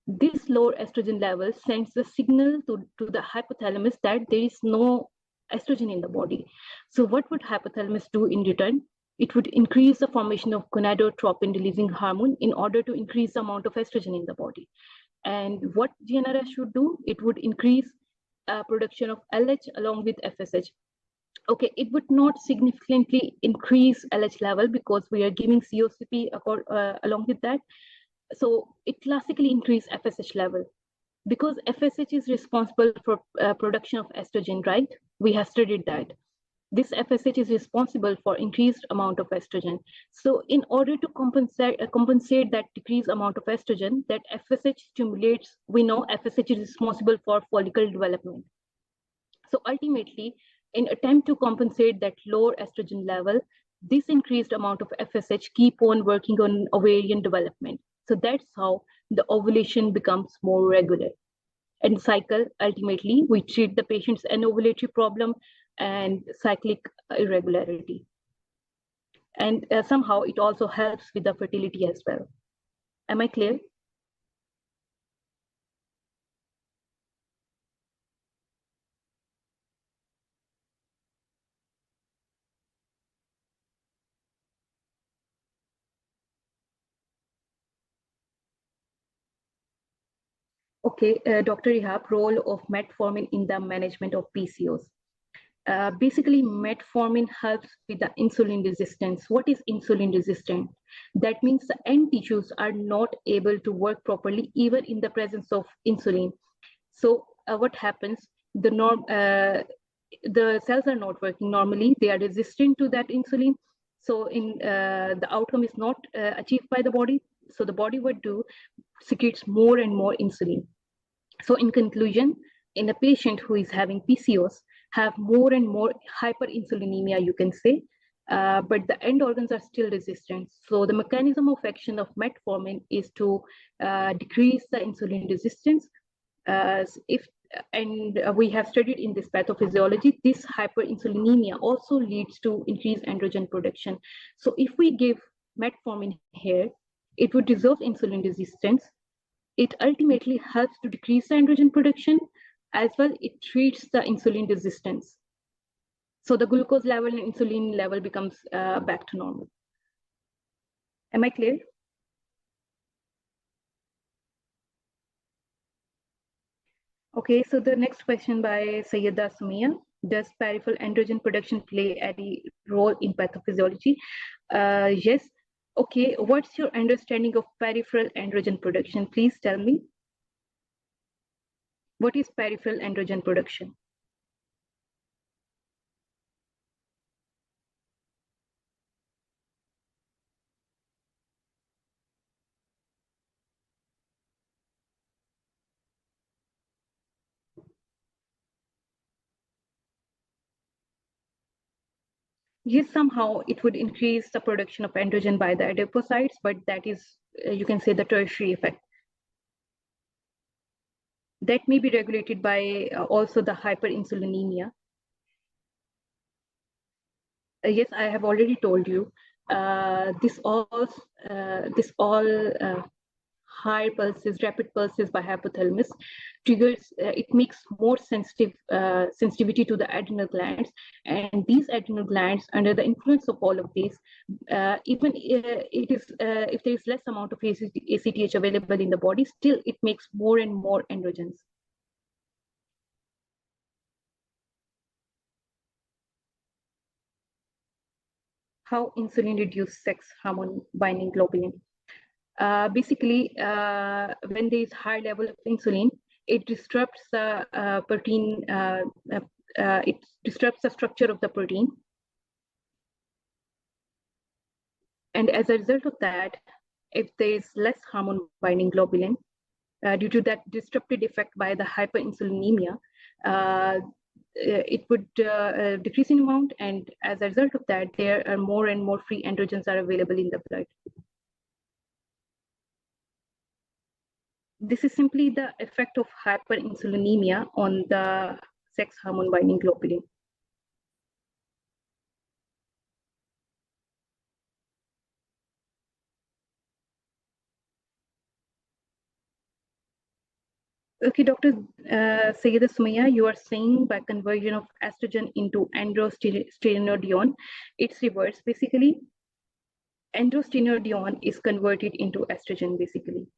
This lower estrogen level sends the signal to the hypothalamus that there is no estrogen in the body. So what would hypothalamus do in return? It would increase the formation of gonadotropin releasing hormone in order to increase the amount of estrogen in the body. And what GnRH should do? It would increase production of LH along with FSH. Okay, it would not significantly increase LH level because we are giving COCP along with that. So it classically increase FSH level because FSH is responsible for production of estrogen, right? We have studied that. This FSH is responsible for increased amount of estrogen. So in order to compensate that decreased amount of estrogen, that FSH stimulates, we know FSH is responsible for follicle development. So ultimately, in attempt to compensate that lower estrogen level, this increased amount of FSH keep on working on ovarian development. So that's how the ovulation becomes more regular. And cycle, ultimately, we treat the patient's anovulatory problem and cyclic irregularity. And somehow it also helps with the fertility as well. Am I clear? Okay, Dr. Ihab, role of metformin in the management of PCOS. Basically, metformin helps with the insulin resistance. What is insulin resistant? That means the end tissues are not able to work properly, even in the presence of insulin. So what happens? The cells are not working normally. They are resistant to that insulin. So the outcome is not achieved by the body. So the body would do secretes more and more insulin. So in conclusion, in a patient who is having PCOS, have more and more hyperinsulinemia, you can say, but the end organs are still resistant. So the mechanism of action of metformin is to decrease the insulin resistance. We have studied in this pathophysiology, this hyperinsulinemia also leads to increased androgen production. So if we give metformin here, it would resolve insulin resistance. It ultimately helps to decrease the androgen production, as well it treats the insulin resistance. So the glucose level and insulin level becomes back to normal. Am I clear? Okay, so the next question by Sayyida Sumia. Does peripheral androgen production play any role in pathophysiology? Yes. Okay, what's your understanding of peripheral androgen production? Please tell me. What is peripheral androgen production? Yes, somehow it would increase the production of androgen by the adipocytes, but that is, you can say, the tertiary effect. That may be regulated by also the hyperinsulinemia. Yes, I have already told you. This all high pulses, rapid pulses by hypothalamus triggers, it makes more sensitivity to the adrenal glands, and these adrenal glands, under the influence of all of these, even if there is less amount of ACTH available in the body, still it makes more and more androgens. How insulin reduces sex hormone binding globulin? Basically, when there is high level of insulin, it disrupts the protein, it disrupts the structure of the protein. And as a result of that, if there is less hormone binding globulin, due to that disrupted effect by the hyperinsulinemia, it would decrease in amount, and as a result of that, there are more and more free androgens are available in the blood. This is simply the effect of hyperinsulinemia on the sex hormone binding globulin. Okay, Dr. Sayyida Sumaya, you are saying by conversion of estrogen into androstenedione, it's reverse basically. Androstenedione is converted into estrogen basically.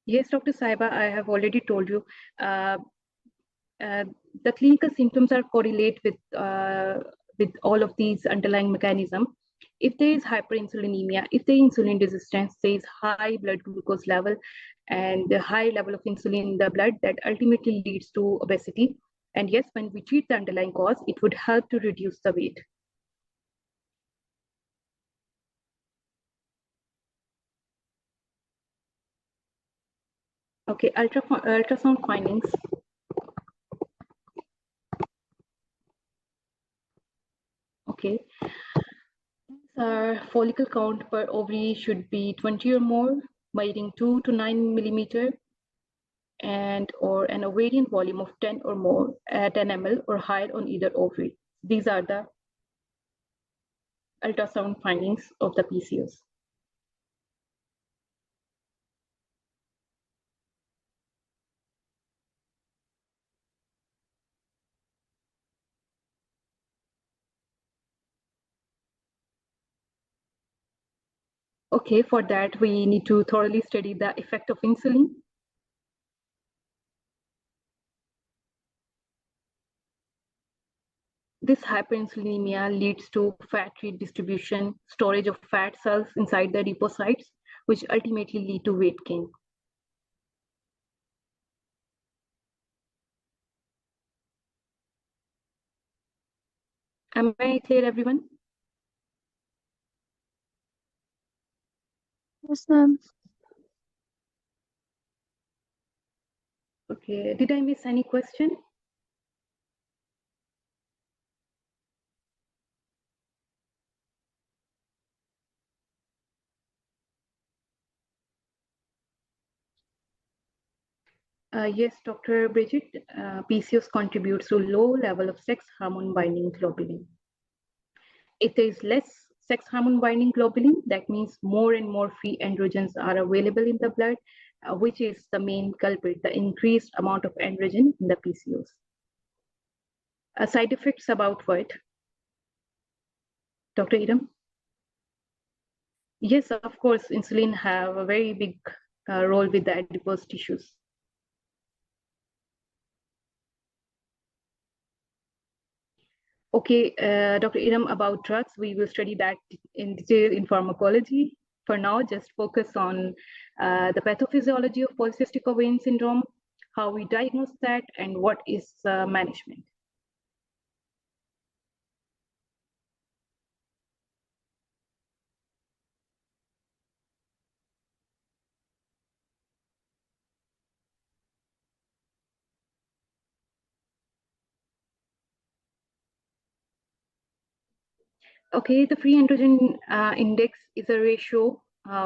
Yes, Dr. Saiba, I have already told you. The clinical symptoms are correlate with all of these underlying mechanisms. If there is hyperinsulinemia, if the insulin resistance, there is high blood glucose level and the high level of insulin in the blood, that ultimately leads to obesity. And yes, when we treat the underlying cause, it would help to reduce the weight. Okay, ultrasound findings. Okay. Follicle count per ovary should be 20 or more, measuring 2 to 9 millimeter, and or an ovarian volume of 10 or more at 10 ml or higher on either ovary. These are the ultrasound findings of the PCOS. Okay, for that we need to thoroughly study the effect of insulin. This hyperinsulinemia leads to fat redistribution, storage of fat cells inside the adipocytes, which ultimately lead to weight gain. Am I clear, everyone? Yes, ma'am. Okay, did I miss any question? Yes, Dr. Bridget, PCOS contributes to low level of sex hormone binding globulin. If there is less sex hormone binding globulin, that means more and more free androgens are available in the blood, which is the main culprit, the increased amount of androgen in the PCOS. Side effects about what? Dr. Idam? Yes, of course, insulin have a very big role with the adipose tissues. Okay, Dr. Idam, about drugs, we will study that in detail in pharmacology. For now, just focus on the pathophysiology of polycystic ovarian syndrome, how we diagnose that, and what is management. Okay, the free androgen index is a ratio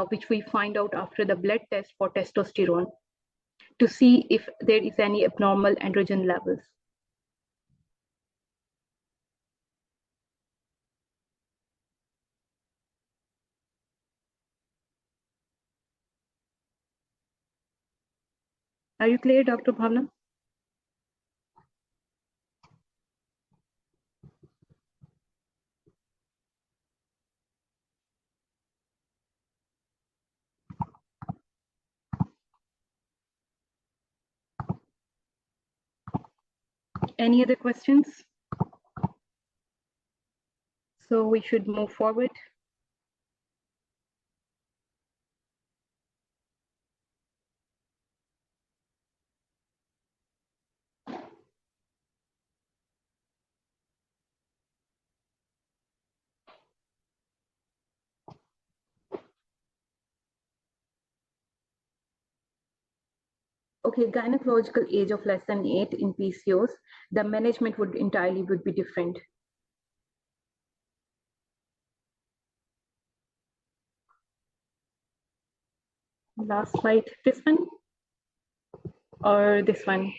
which we find out after the blood test for testosterone to see if there is any abnormal androgen levels. Are you clear, Dr. Bhavna? Any other questions? So we should move forward. Okay, gynecological age of less than 8 in PCOS, the management would entirely be different. Last slide, this one or this one?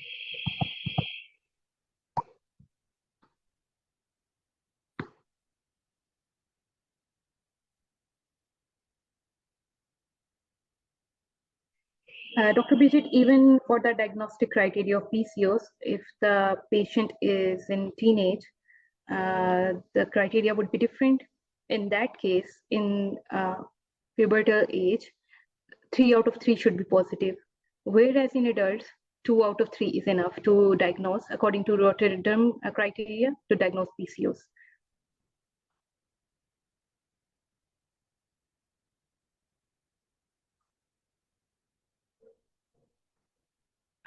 Dr. Bridget, even for the diagnostic criteria of PCOS, if the patient is in teenage, the criteria would be different. In that case, in pubertal age, 3 out of 3 should be positive, whereas in adults, 2 out of 3 is enough to diagnose, according to Rotterdam criteria, to diagnose PCOS.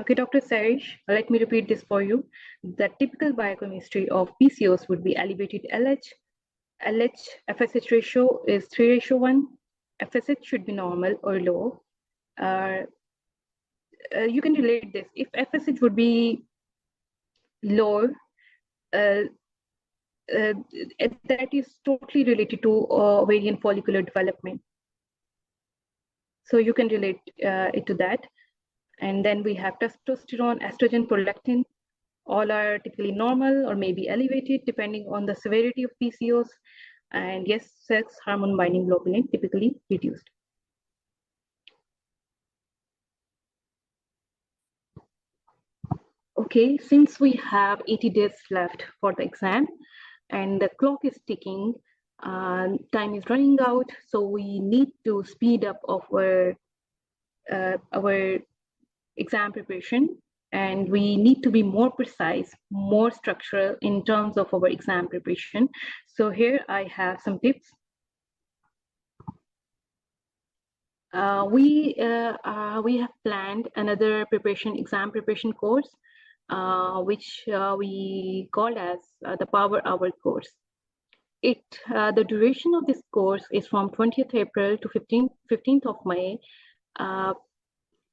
Okay, Dr. Sarish, let me repeat this for you. The typical biochemistry of PCOS would be elevated LH FSH ratio is 3:1. FSH should be normal or low. You can relate this. If FSH would be low, that is totally related to ovarian follicular development. So you can relate it to that. And then we have testosterone, estrogen, prolactin. All are typically normal or maybe elevated depending on the severity of PCOS. And yes, sex hormone binding globulin typically reduced. Okay, since we have 80 days left for the exam and the clock is ticking, time is running out, so we need to speed up our exam preparation, and we need to be more precise, more structural in terms of our exam preparation. So here I have some tips. We have planned another exam preparation course, which we called as the Power Hour course. The duration of this course is from 20th April to 15th of May.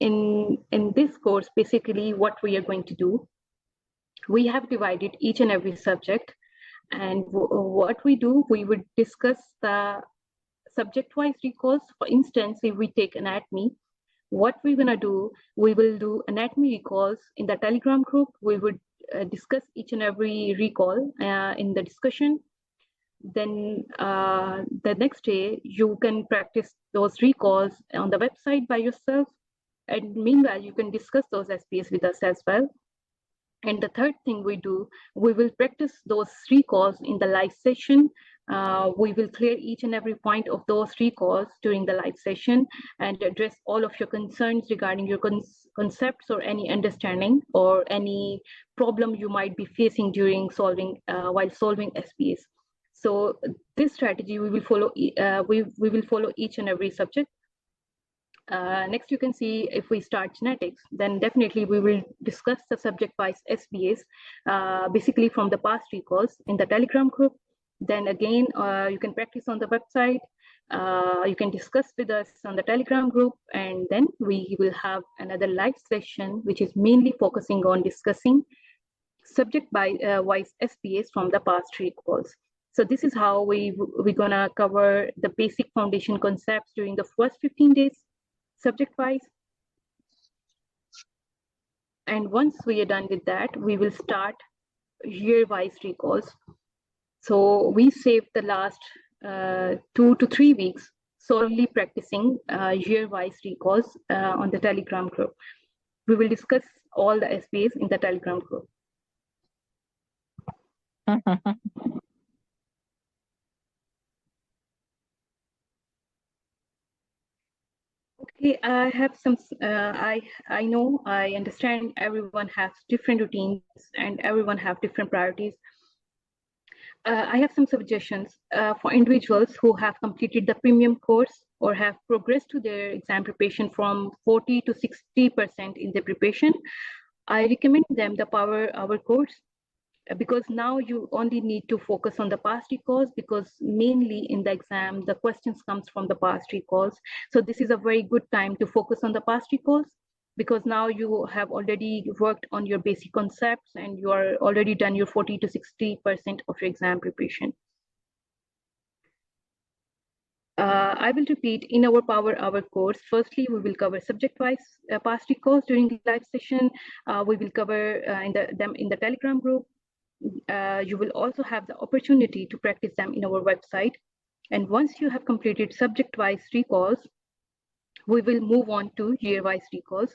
In this course, basically what we are going to do, we have divided each and every subject, and what we do, we would discuss the subject-wise recalls. For instance, if we take anatomy, what we're gonna do, we will do anatomy recalls in the Telegram group. We would discuss each and every recall in the discussion. Then the next day, you can practice those recalls on the website by yourself. And meanwhile, you can discuss those SPS with us as well. And the third thing we do, we will practice those recalls in the live session. We will clear each and every point of those recalls during the live session and address all of your concerns regarding your concepts or any understanding or any problem you might be facing during while solving SPS. So this strategy we will follow. We will follow each and every subject. Next, you can see if we start genetics, then definitely we will discuss the subject-wise SBAs, basically from the past recalls in the Telegram group. Then again, you can practice on the website. You can discuss with us on the Telegram group, and then we will have another live session, which is mainly focusing on discussing subject-wise SBAs from the past recalls. So this is how we're gonna cover the basic foundation concepts during the first 15 days. Subject-wise, and once we are done with that, we will start year-wise recalls. So we saved the last 2 to 3 weeks solely practicing year-wise recalls on the Telegram group. We will discuss all the SBAs in the Telegram group. Okay, I have some, I know, I understand everyone has different routines and everyone have different priorities. I have some suggestions for individuals who have completed the premium course or have progressed to their exam preparation from 40 to 60% in the preparation. I recommend them the Power Hour course, because now you only need to focus on the past recalls, because mainly in the exam, the questions comes from the past recalls. So this is a very good time to focus on the past recalls, because now you have already worked on your basic concepts and you are already done your 40 to 60% of your exam preparation. I will repeat. In our Power Hour course, firstly, we will cover subject-wise past recalls during the live session. We will cover them in the Telegram group. You will also have the opportunity to practice them in our website. And once you have completed subject-wise recalls, we will move on to year-wise recalls,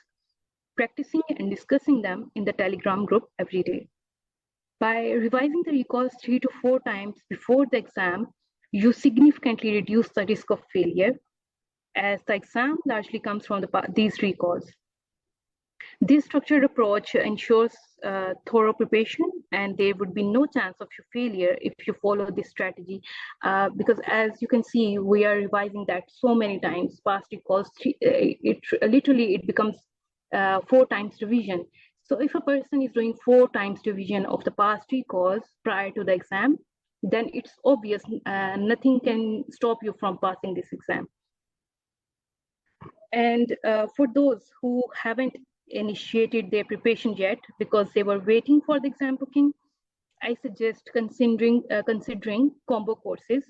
practicing and discussing them in the Telegram group every day. By revising the recalls 3 to 4 times before the exam, you significantly reduce the risk of failure, as the exam largely comes from these recalls. This structured approach ensures thorough preparation, and there would be no chance of your failure if you follow this strategy. Because as you can see, we are revising that so many times. Past recalls, it becomes 4 times revision. So if a person is doing 4 times revision of the past recalls prior to the exam, then it's obvious nothing can stop you from passing this exam. And for those who haven't initiated their preparation yet because they were waiting for the exam booking, I suggest considering combo courses.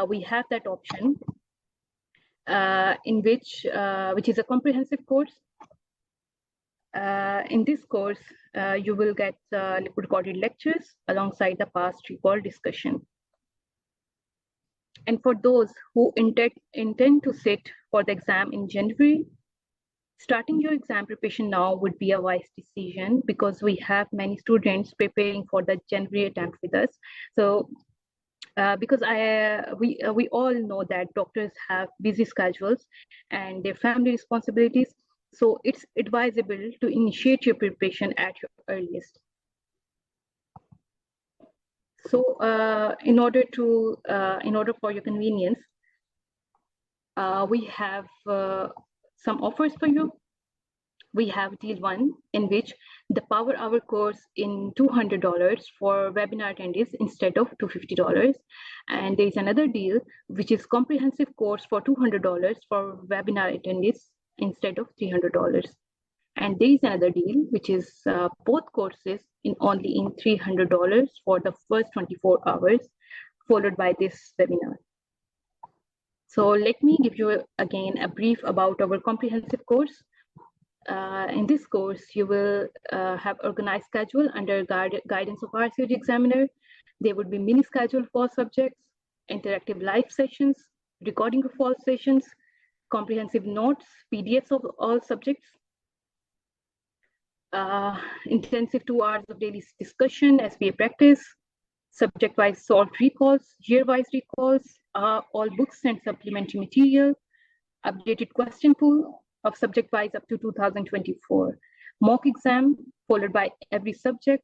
We have that option in which is a comprehensive course. In this course, you will get recorded lectures alongside the past recall discussion. And for those who intend to sit for the exam in January, starting your exam preparation now would be a wise decision because we have many students preparing for the January attempt with us. So because we all know that doctors have busy schedules and their family responsibilities, so it's advisable to initiate your preparation at your earliest. So in order for your convenience, we have some offers for you. We have deal 1, in which the Power Hour course in $200 for webinar attendees instead of $250. And there is another deal, which is comprehensive course for $200 for webinar attendees instead of $300. And there is another deal, which is both courses in $300 for the first 24 hours, followed by this webinar. So let me give you again a brief about our comprehensive course. In this course, you will have organized schedule under guidance of RCOG examiner. There would be mini schedule for subjects, interactive live sessions, recording of all sessions, comprehensive notes, PDFs of all subjects, intensive 2 hours of daily discussion, SPA practice, subject-wise solved recalls, year-wise recalls, all books and supplementary material, updated question pool of subject-wise up to 2024, mock exam followed by every subject,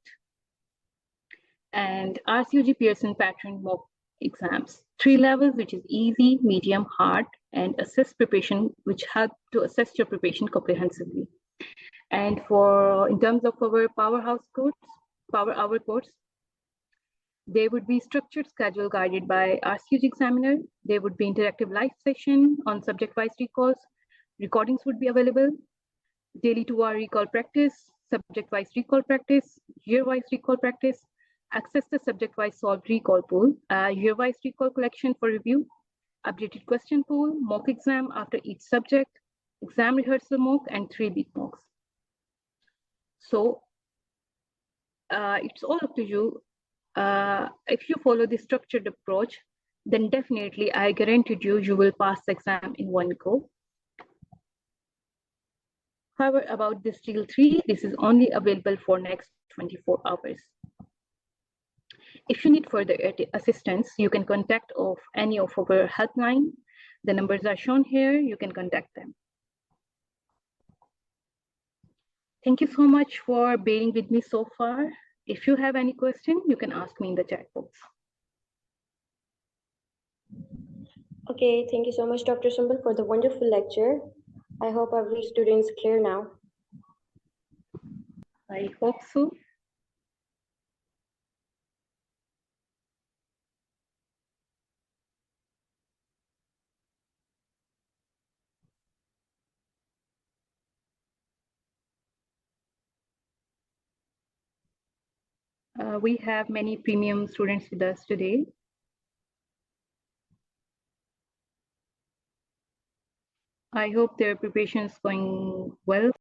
and RCOG Pearson pattern mock exams. 3 levels, which is easy, medium, hard, and assess preparation, which help to assess your preparation comprehensively. And in terms of our Power Hour course, there would be structured schedule guided by RCOG examiner. There would be interactive live session on subject-wise recalls. Recordings would be available. Daily 2-hour recall practice, subject-wise recall practice, year-wise recall practice. Access the subject-wise solved recall pool, year-wise recall collection for review, updated question pool, mock exam after each subject, exam rehearsal mock, and 3 big mocks. So it's all up to you. If you follow this structured approach, then definitely I guarantee you will pass the exam in one go. However, about this deal 3, this is only available for next 24 hours. If you need further assistance, you can contact any of our helpline. The numbers are shown here. You can contact them. Thank you so much for bearing with me so far. If you have any question, you can ask me in the chat box. Okay, thank you so much, Dr. Sumbul, for the wonderful lecture. I hope every student is clear now. I hope so. We have many premium students with us today. I hope their preparation is going well